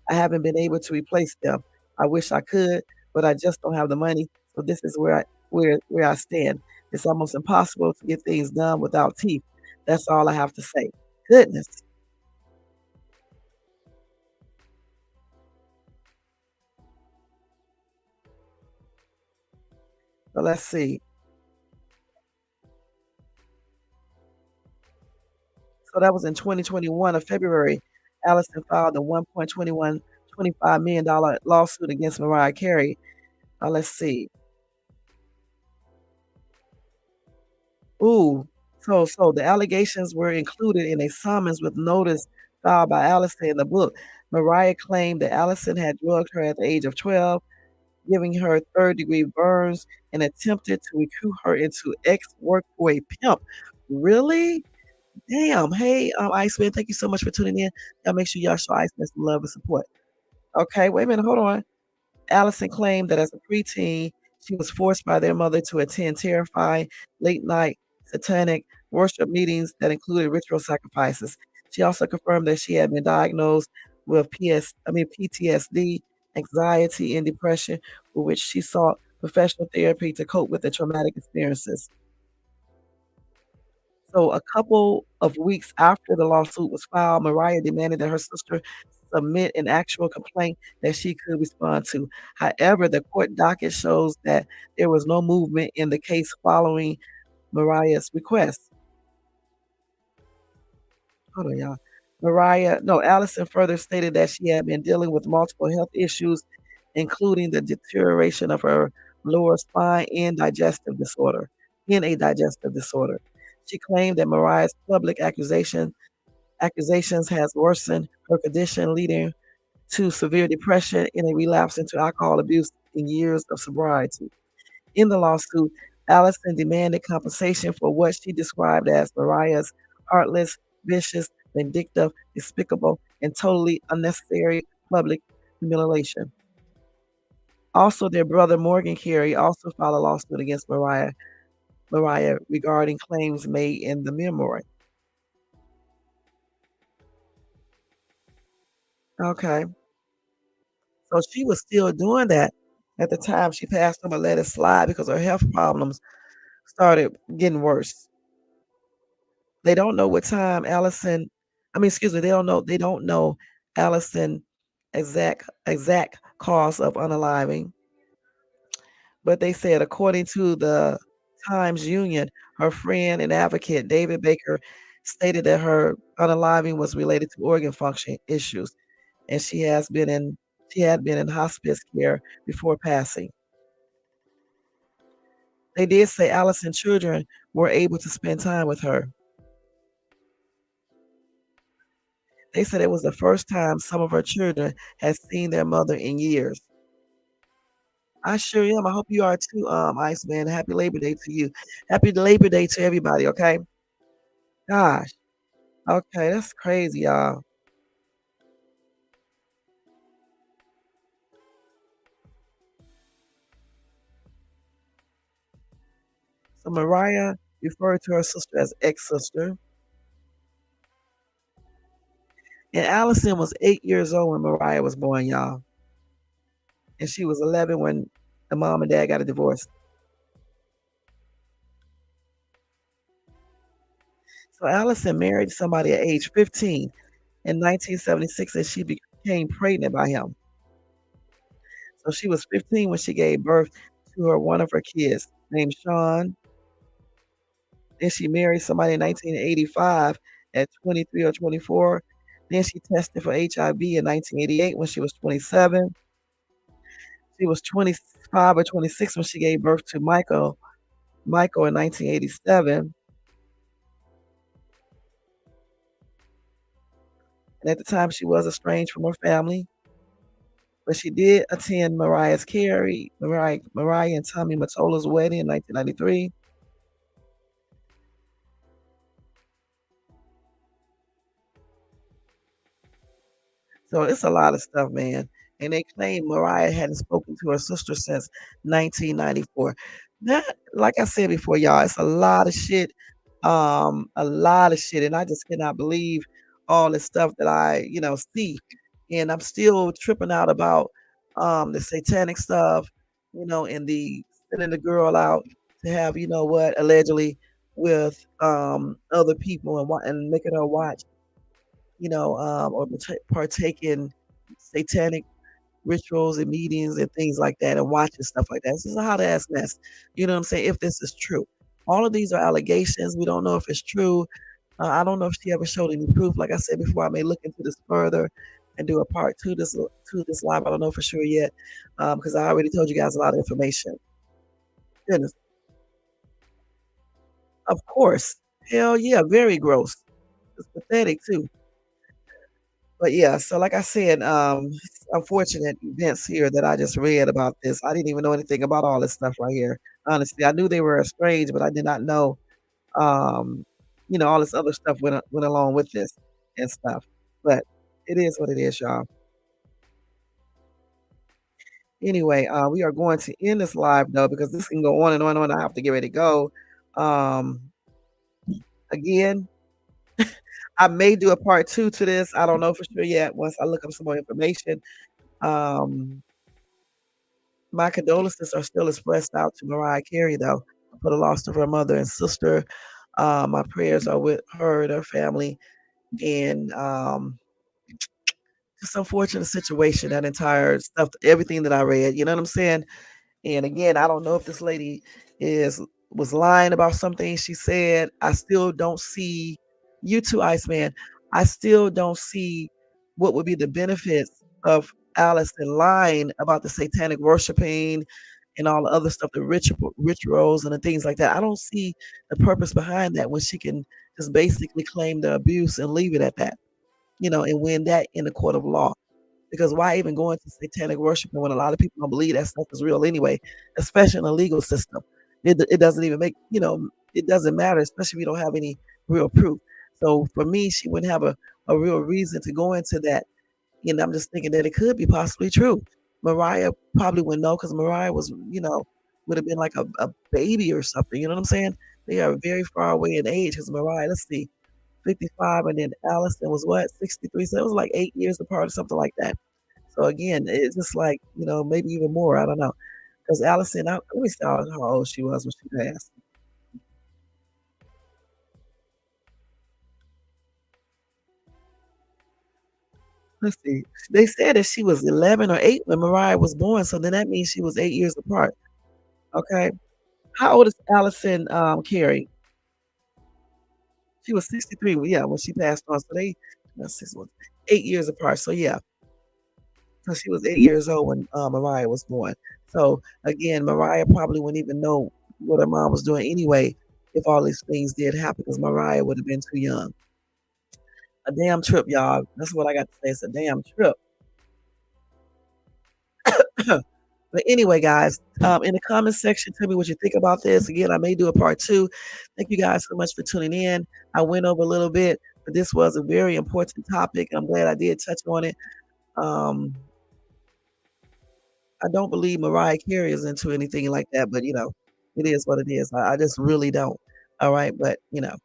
I haven't been able to replace them. I wish I could, but I just don't have the money. So this is where I stand. It's almost impossible to get things done without teeth. That's all I have to say." Goodness. So let's see. So that was in 2021 of February. Allison filed a $1.25 million lawsuit against Mariah Carey. Let's see. Ooh, so the allegations were included in a summons with notice filed by Allison in the book. Mariah claimed that Allison had drugged her at the age of 12, giving her third-degree burns, and attempted to recruit her into ex-work for a pimp. Really? Damn. Hey, Iceman, thank you so much for tuning in. Y'all make sure y'all show Iceman some love and support. Okay, wait a minute, hold on. Allison claimed that as a preteen, she was forced by their mother to attend terrifying late-night Satanic worship meetings that included ritual sacrifices. She also confirmed that she had been diagnosed with PTSD, anxiety, and depression, for which she sought professional therapy to cope with the traumatic experiences. So a couple of weeks after the lawsuit was filed, Mariah demanded that her sister submit an actual complaint that she could respond to. However, the court docket shows that there was no movement in the case following Mariah's request. Hold on, y'all. Allison further stated that she had been dealing with multiple health issues, including the deterioration of her lower spine and a digestive disorder. She claimed that Mariah's public accusations has worsened her condition, leading to severe depression and a relapse into alcohol abuse in years of sobriety. In the lawsuit, Allison demanded compensation for what she described as Mariah's heartless, vicious, vindictive, despicable, and totally unnecessary public humiliation. Also, their brother Morgan Carey also filed a lawsuit against Mariah regarding claims made in the memoir. Okay. So she was still doing that at the time she passed on, but let it slide because her health problems started getting worse. They don't know what time Allison I mean, excuse me, they don't know Allison exact cause of unaliving, but they said according to the Times Union, her friend and advocate David Baker stated that her unaliving was related to organ function issues, and she had been in hospice care before passing. They did say Allison's children were able to spend time with her. They said it was the first time some of her children had seen their mother in years. I sure am. I hope you are too, Iceman. Happy Labor Day to you. Happy Labor Day to everybody, okay? Gosh. Okay, that's crazy, y'all. So Mariah referred to her sister as ex-sister. And Allison was 8 years old when Mariah was born, y'all. And she was 11 when the mom and dad got a divorce. So Allison married somebody at age 15 in 1976 and she became pregnant by him. So she was 15 when she gave birth to one of her kids named Sean. Then she married somebody in 1985 at 23 or 24. Then she tested for HIV in 1988 when she was 27. She was 25 or 26 when she gave birth to Michael in 1987. And at the time, she was estranged from her family, but she did attend Mariah and Tommy Mottola's wedding in 1993. So it's a lot of stuff, man. And they claim Mariah hadn't spoken to her sister since 1994. That, like I said before, y'all, it's a lot of shit. A lot of shit. And I just cannot believe all the stuff that I see. And I'm still tripping out about the satanic stuff, and the sending the girl out to have, allegedly with other people and making her watch or partake in satanic rituals and meetings and things like that and watching stuff like that. This is a hot ass mess. You know what I'm saying? If this is true. All of these are allegations. We don't know if it's true. I don't know if she ever showed any proof. Like I said before, I may look into this further and do a part to this live. I don't know for sure yet because I already told you guys a lot of information. Goodness, of course. Hell yeah, very gross. It's pathetic too. But yeah, so like I said, it's unfortunate events here that I just read about this. I didn't even know anything about all this stuff right here. Honestly, I knew they were estranged, but I did not know, um, all this other stuff went along with this and stuff. But it is what it is, y'all. Anyway, we are going to end this live though because this can go on and on and on. I have to get ready to go. Um, again, I may do a part two to this. I don't know for sure yet. Once I look up some more information. Um, My condolences are still expressed out to Mariah Carey, though, for the loss of her mother and sister. My prayers are with her and her family, and just unfortunate situation, that entire stuff, everything that I read, you know what I'm saying? And again, I don't know if this lady is was lying about something she said. I still don't see you too, Iceman. I still don't see what would be the benefits of Allison lying about the satanic worshiping and all the other stuff, the rituals and the things like that. I don't see the purpose behind that when she can just basically claim the abuse and leave it at that, and win that in the court of law. Because why even go into satanic worship when a lot of people don't believe that stuff is real anyway, especially in the legal system. It doesn't even it doesn't matter, especially if you don't have any real proof. So for me, she wouldn't have a real reason to go into that. And I'm just thinking that it could be possibly true. Mariah probably wouldn't know because Mariah would have been like a baby or something. You know what I'm saying? They are very far away in age because Mariah, let's see, 55, and then Allison was what, 63? So it was like 8 years apart or something like that. So again, it's just like, maybe even more. I don't know. Because Allison, let me see how old she was when she passed. Let's see. They said that she was 11 or 8 when Mariah was born. So then that means she was 8 years apart. Okay. How old is Allison Carey? She was 63. Yeah, when she passed on. So that's 8 years apart. So yeah. So she was 8 years old when Mariah was born. So again, Mariah probably wouldn't even know what her mom was doing anyway if all these things did happen because Mariah would have been too young. A damn trip, y'all. That's what I got to say. It's a damn trip. But anyway, guys, in the comment section, tell me what you think about this. Again, I may do a part two. Thank you guys so much for tuning in. I went over a little bit, but this was a very important topic. I'm glad I did touch on it. Um, I don't believe Mariah Carey is into anything like that, but it is what it is. I just really don't. All right, but it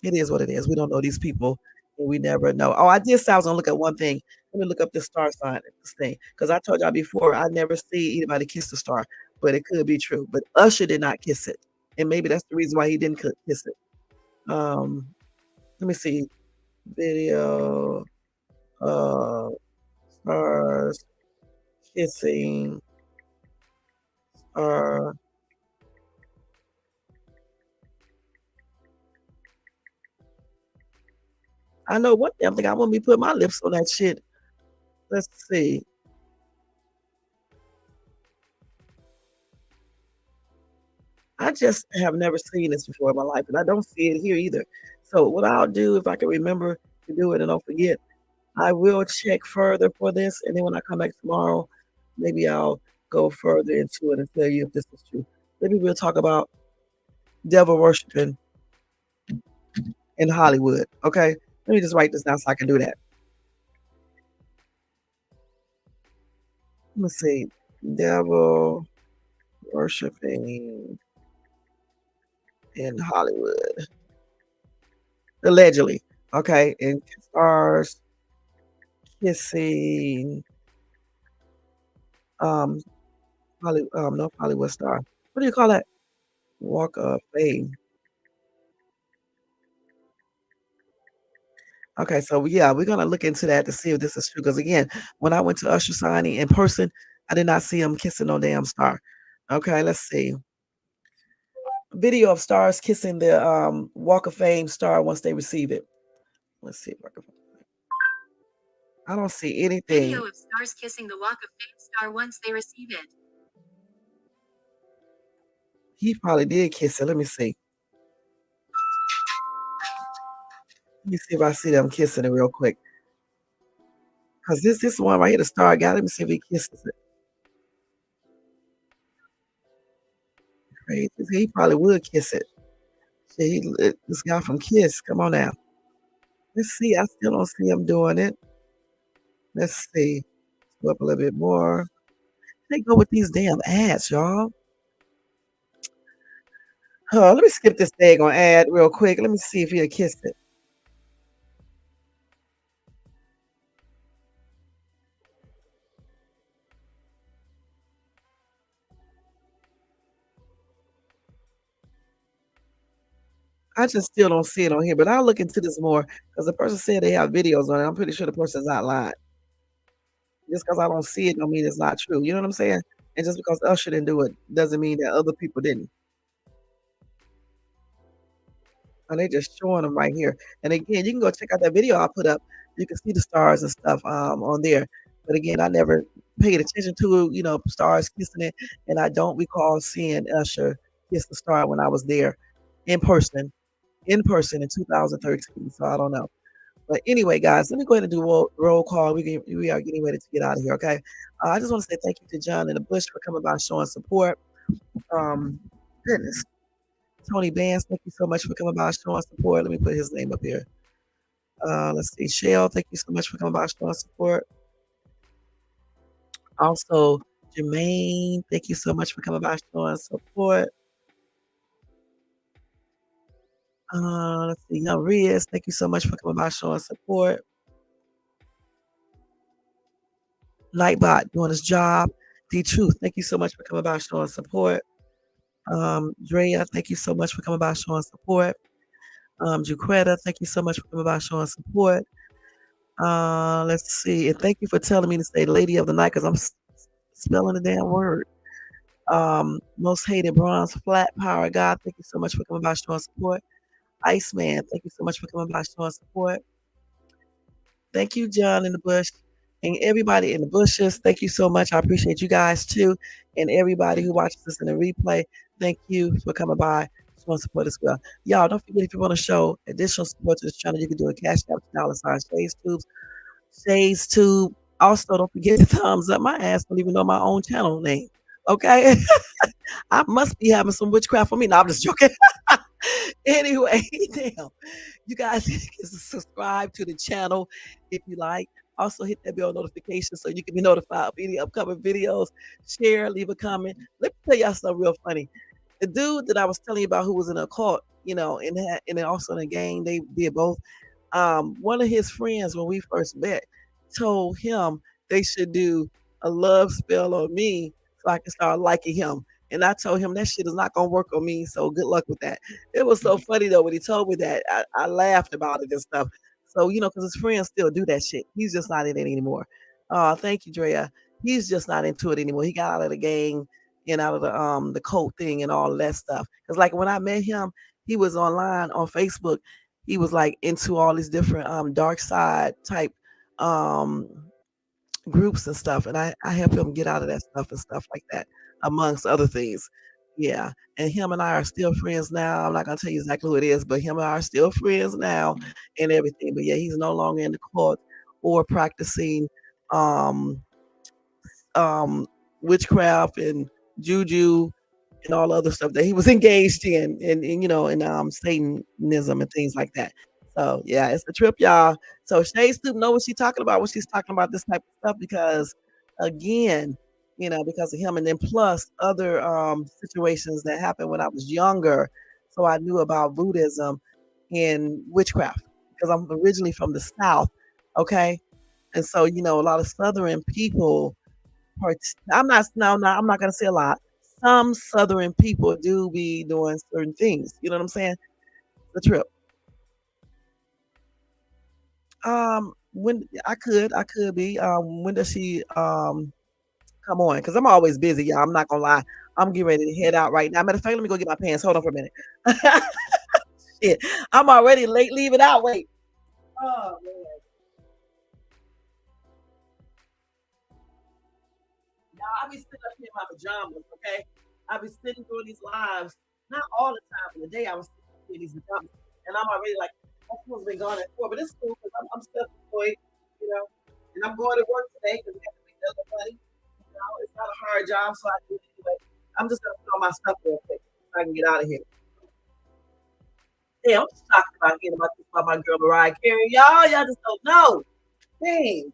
is what it is. We don't know these people, and we never know. Oh, I did say I was gonna look at one thing. Let me look up this star sign, this thing, because I told y'all before I never see anybody kiss the star, but it could be true. But Usher did not kiss it, and maybe that's the reason why he didn't kiss it. Um, Let me see video. Stars kissing star. I know one thing. I'm thinking I wouldn't be putting my lips on that shit. Let's see. I just have never seen this before in my life, and I don't see it here either. So what I'll do if I can remember to do it and don't forget, I will check further for this, and then when I come back tomorrow, maybe I'll go further into it and tell you if this is true. Maybe we'll talk about devil worshiping in Hollywood. Okay, let me just write this down so I can do that. Let me see, devil worshiping in Hollywood, allegedly. Okay, and stars kissing um no Hollywood star. What do you call that? Walk of Fame. Okay, so yeah, we're gonna look into that to see if this is true. Because again, when I went to Usher signing in person, I did not see him kissing no damn star. Okay, let's see. Video of stars kissing the Walk of Fame star once they receive it. Let's see if I can. I don't see anything. Video of stars kissing the Walk of Fame star once they receive it. He probably did kiss it. Let me see. Let me see if I see them kissing it real quick. Cause this one right here, the star guy. Let me see if he kisses it. Crazy. He probably would kiss it. See, this guy from Kiss. Come on now. Let's see. I still don't see him doing it. Let's see. Go up a little bit more. They go with these damn ads, y'all. Let me skip this daggone ad real quick. Let me see if he'll kiss it. I just still don't see it on here, but I'll look into this more because the person said they have videos on it. I'm pretty sure the person's not lying. Just because I don't see it don't mean it's not true. You know what I'm saying? And just because Usher didn't do it doesn't mean that other people didn't. And they just showing them right here. And again, you can go check out that video I put up. You can see the stars and stuff on there. But again, I never paid attention to, stars kissing it, and I don't recall seeing Usher kiss the star when I was there in person, in 2013. So I don't know. But anyway, guys, let me go ahead and do roll call. We are getting ready to get out of here. Okay. I just want to say thank you to John and the Bush for coming by showing support. Um, Goodness. Tony Vance, thank you so much for coming by showing support. Let me put his name up here. Let's see. Shell, thank you so much for coming by showing support. Also, Jermaine, thank you so much for coming by showing support. Let's see. Young Riz, thank you so much for coming by showing support. Nightbot doing his job. D Truth, thank you so much for coming by showing support. Drea, thank you so much for coming by showing support. Jaquetta, thank you so much for coming by showing support. Let's see. And thank you for telling me to say Lady of the Night because I'm spelling the damn word. Most hated bronze flat power God, thank you so much for coming by showing support. Iceman, thank you so much for coming by showing support. Thank you, John in the Bush. And everybody in the bushes, thank you so much. I appreciate you guys too. And everybody who watches this in the replay, thank you for coming by. Showing support as well. Y'all, don't forget if you want to show additional support to this channel, you can do a cash app $sign Shades Tubes. Shades Tube. Also, don't forget the thumbs up. My ass don't even know my own channel name. Okay. I must be having some witchcraft for me. No, I'm just joking. Anyway, damn. You guys can subscribe to the channel if you like. Also, hit that bell notification so you can be notified of any upcoming videos. Share, leave a comment. Let me tell y'all something real funny. The dude that I was telling you about who was in a cult, and then also in a gang, they did both. One of his friends, when we first met, told him they should do a love spell on me so I can start liking him. And I told him that shit is not gonna work on me. So good luck with that. It was so funny though when he told me that. I laughed about it and stuff. So because his friends still do that shit. He's just not in it anymore. Thank you, Drea. He's just not into it anymore. He got out of the gang and out of the cult thing and all that stuff. Because like when I met him, he was online on Facebook. He was like into all these different dark side type um groups and stuff, and I help him get out of that stuff and stuff like that, amongst other things. Yeah, and him and I are still friends now. I'm not gonna tell you exactly who it is, but him and I are still friends now and everything. But yeah, he's no longer in the court or practicing um witchcraft and juju and all the other stuff that he was engaged in, and Satanism and things like that. So yeah, it's a trip, y'all. So Shay Stoop know what she's talking about when she's talking about this type of stuff because again, because of him, and then plus other situations that happened when I was younger. So I knew about Buddhism and witchcraft because I'm originally from the South. Okay. And so, a lot of Southern people I'm not no, no, I'm not gonna say a lot. Some Southern people do be doing certain things. You know what I'm saying? The trip. When I could be. When does she come on? Because I'm always busy, y'all. I'm not gonna lie. I'm getting ready to head out right now. Matter of fact, let me go get my pants. Hold on for a minute. Shit, I'm already late. Leave it out. Wait. Oh man. Y'all, I be sitting up here in my pajamas, okay? I be sitting doing these lives, not all the time. In the day, I was sitting up here in these pajamas, and I'm already like, I'm supposed to be gone at 4, but it's cool because I'm self-employed, you know, and I'm going to work today because we have to make other money. It's not a hard job, so I do it anyway. I'm just gonna put on my stuff real quick so I can get out of here. Damn, I'm just talking about getting about this about my girl Mariah Carey. Y'all just don't know. Dang.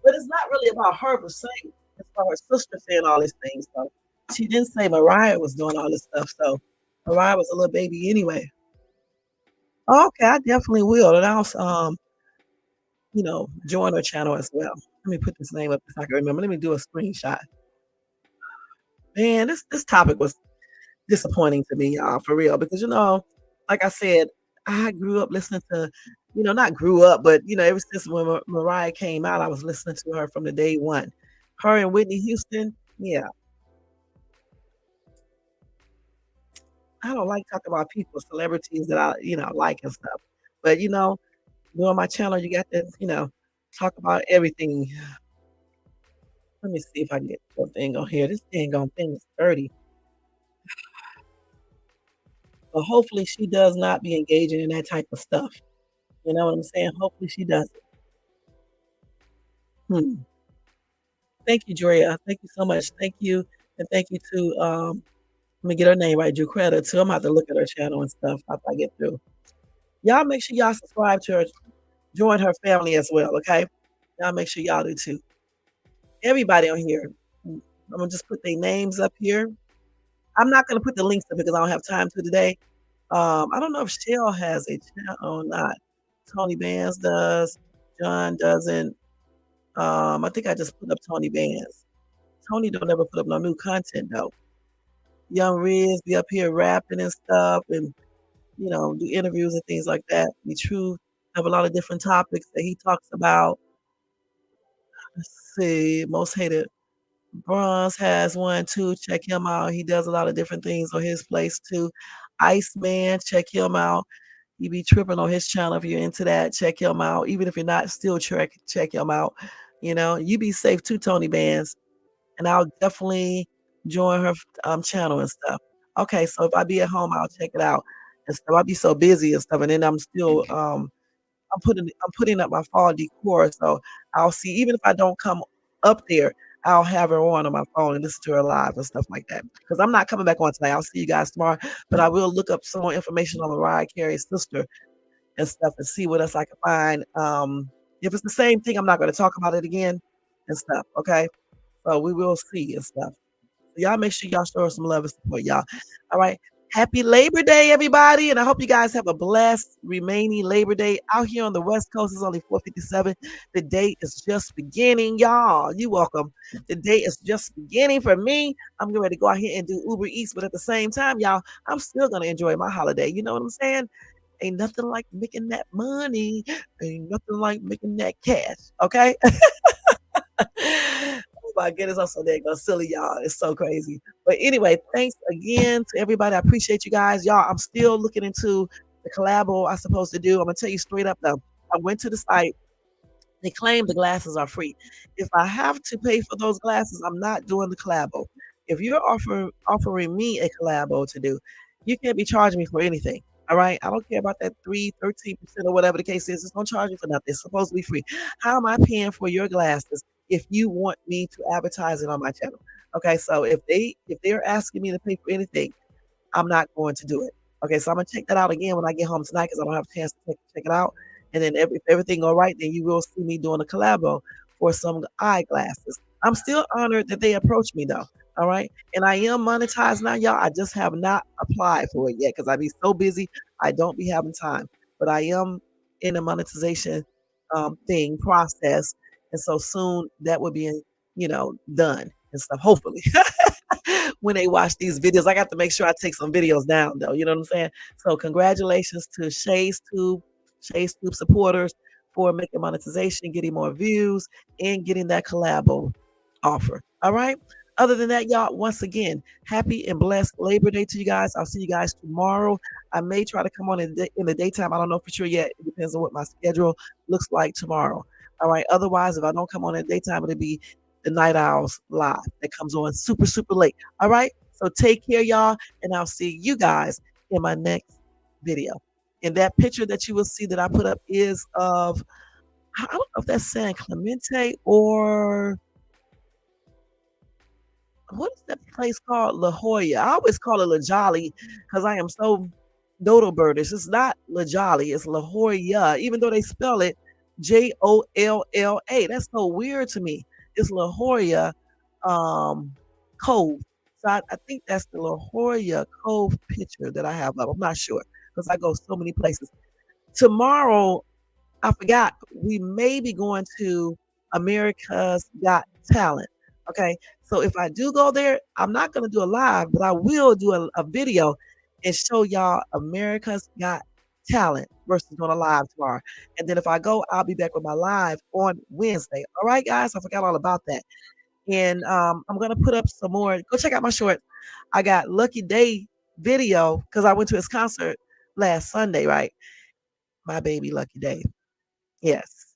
But it's not really about her per se. It's about her sister saying all these things. So she didn't say Mariah was doing all this stuff. So Mariah was a little baby anyway. Okay, I definitely will. And I'll join her channel as well. Let me put this name up if I can remember. Let me do a screenshot. Man, this topic was disappointing to me, y'all, for real. Because like I said, I grew up listening to not grew up, but ever since when Mariah came out, I was listening to her from the day one. Her and Whitney Houston, yeah. I don't like talking about people, celebrities that I like and stuff. But on my channel, you got to talk about everything. Let me see if I can get the thing on here. This thing on thing is 30. But hopefully she does not be engaging in that type of stuff. You know what I'm saying? Hopefully she doesn't. Hmm. Thank you, Drea. Thank you so much. Thank you. And thank you to let me get her name right, Jucreta too. I'm about to look at her channel and stuff after I get through. Y'all make sure y'all subscribe to her, join her family as well, okay? Y'all make sure y'all do too. Everybody on here. I'm gonna just put their names up here. I'm not gonna put the links up because I don't have time to today. I don't know if Shell has a channel or not. Tony Bands does. John doesn't. I think I just put up Tony Bands. Tony don't ever put up no new content though. Young Riz be up here rapping and stuff and do interviews and things like that. Be true. Have a lot of different topics that he talks about. Let's see. Most hated. Bronze has one too. Check him out. He does a lot of different things on his place too. Iceman, check him out. He be tripping on his channel. If you're into that, check him out. Even if you're not, still check him out. You be safe too, Tony Bands. And I'll definitely join her channel and stuff. Okay, so if I be at home, I'll check it out and stuff. I'll be so busy and stuff, and then I'm still I'm putting up my fall decor, so I'll see. Even if I don't come up there, I'll have her on my phone and listen to her live and stuff like that. Because I'm not coming back on tonight. I'll see you guys tomorrow, but I will look up some more information on Mariah Carey's sister and stuff and see what else I can find. If it's the same thing, I'm not going to talk about it again and stuff. Okay, so we will see and stuff. So y'all make sure y'all show us some love and support, y'all. All right. Happy Labor Day, everybody. And I hope you guys have a blessed remaining Labor Day. Out here on the West Coast, it's only 4:57. The day is just beginning, y'all. You welcome. The day is just beginning for me. I'm getting ready to go out here and do Uber Eats, but at the same time, y'all, I'm still going to enjoy my holiday. You know what I'm saying? Ain't nothing like making that money. Ain't nothing like making that cash. Okay? Oh my goodness, I'm so dang silly, y'all. It's so crazy. But anyway, thanks again to everybody. I appreciate you guys. Y'all, I'm still looking into the collabo I'm supposed to do. I'm gonna tell you straight up though. I went to the site. They claim the glasses are free. If I have to pay for those glasses, I'm not doing the collabo. If you're offering me a collabo to do, you can't be charging me for anything. All right. I don't care about that 13% or whatever the case is. It's don't charge you for nothing. It's supposed to be free. How am I paying for your glasses if you want me to advertise it on my channel? Okay, so if they're asking me to pay for anything, I'm not going to do it. Okay, so I'm gonna check that out again when I get home tonight because I don't have a chance to check it out. And then if everything go right, then you will see me doing a collabo for some eyeglasses. I'm still honored that they approached me though. All right, and I am monetized now, y'all. I just have not applied for it yet because I be so busy. I don't be having time, but I am in a monetization thing process, and so soon that will be done and stuff. Hopefully. When they watch these videos. I got to make sure I take some videos down though. You know what I'm saying? So congratulations to Shay's Tube supporters for making monetization, getting more views, and getting that collabo offer. All right. Other than that, y'all, once again, happy and blessed Labor Day to you guys. I'll see you guys tomorrow. I may try to come on in the daytime. I don't know for sure yet. It depends on what my schedule looks like tomorrow. All right. Otherwise, if I don't come on in the daytime, it'll be the Night Owls live that comes on super, super late. All right. So take care, y'all. And I'll see you guys in my next video. And that picture that you will see that I put up is of, I don't know if that's San Clemente or what is that place called? La Jolla. I always call it La Jolly because I am so dodo birdish. It's not La Jolly, it's La Jolla, even though they spell it Jolla. That's so weird to me. It's La Jolla Cove. So I think that's the La Jolla Cove picture that I have up. I'm not sure because I go so many places. Tomorrow, I forgot, we may be going to America's Got Talent. Okay. So if I do go there, I'm not going to do a live, but I will do a video and show y'all America's Got talent versus doing a live tomorrow. And then if I go, I'll be back with my live on Wednesday. All right, guys. I forgot all about that. And I'm gonna put up some more. Go check out my short. I got Lucky Day video because I went to his concert last Sunday, right? My baby Lucky Day. Yes.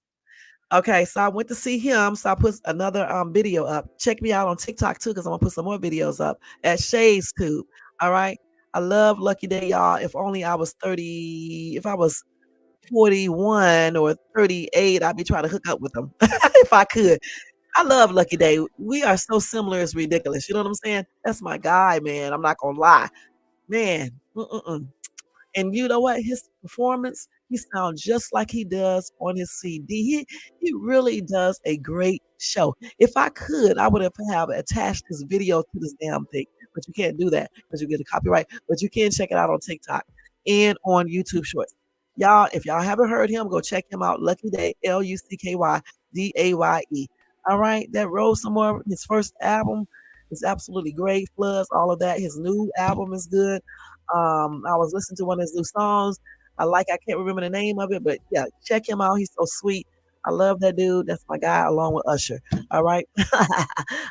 Okay, so I went to see him. So I put another video up. Check me out on TikTok too, because I'm gonna put some more videos up at Shades Tube. All right. I love Lucky Day, y'all. If only I was 30, if I was 41 or 38, I'd be trying to hook up with him if I could. I love Lucky Day. We are so similar, it's ridiculous. You know what I'm saying? That's my guy, man. I'm not gonna lie. Man. Mm-mm-mm. And you know what? His performance, he sounds just like he does on his CD. He really does a great show. If I could, I would have attached this video to this damn thing, but you can't do that because you get a copyright. But you can check it out on TikTok and on YouTube Shorts. Y'all, if y'all haven't heard him, go check him out. Lucky Day, LuckyDaye. All right, that Rose Somewhere, his first album is absolutely great. Floods, all of that. His new album is good. I was listening to one of his new songs. I can't remember the name of it, but yeah, check him out. He's so sweet. I love that dude. That's my guy, along with Usher. All right.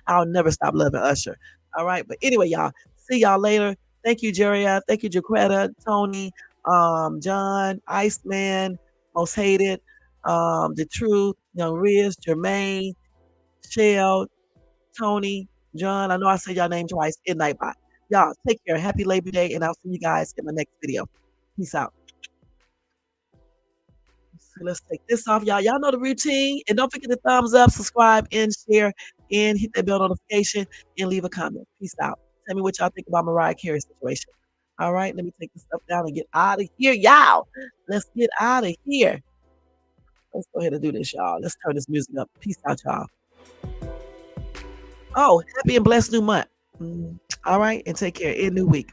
I'll never stop loving Usher. All right. But anyway, y'all, see y'all later. Thank you, Jeria. Thank you, Jaquetta, Tony, John, Iceman, Most Hated, The Truth, Young Riz, Jermaine, Shell, Tony, John. I know I said y'all name twice. Good night. Bye. Y'all take care. Happy Labor Day, and I'll see you guys in the next video. Peace out. So let's take this off, y'all. Y'all know the routine. And don't forget to thumbs up, subscribe, and share, and hit that bell notification, and leave a comment. Peace out. Tell me what y'all think about Mariah Carey situation. All right, let me take this stuff down and get out of here, y'all. Let's get out of here. Let's go ahead and do this, y'all. Let's turn this music up. Peace out, y'all. Oh, happy and blessed new month. All right, and take care. In new week.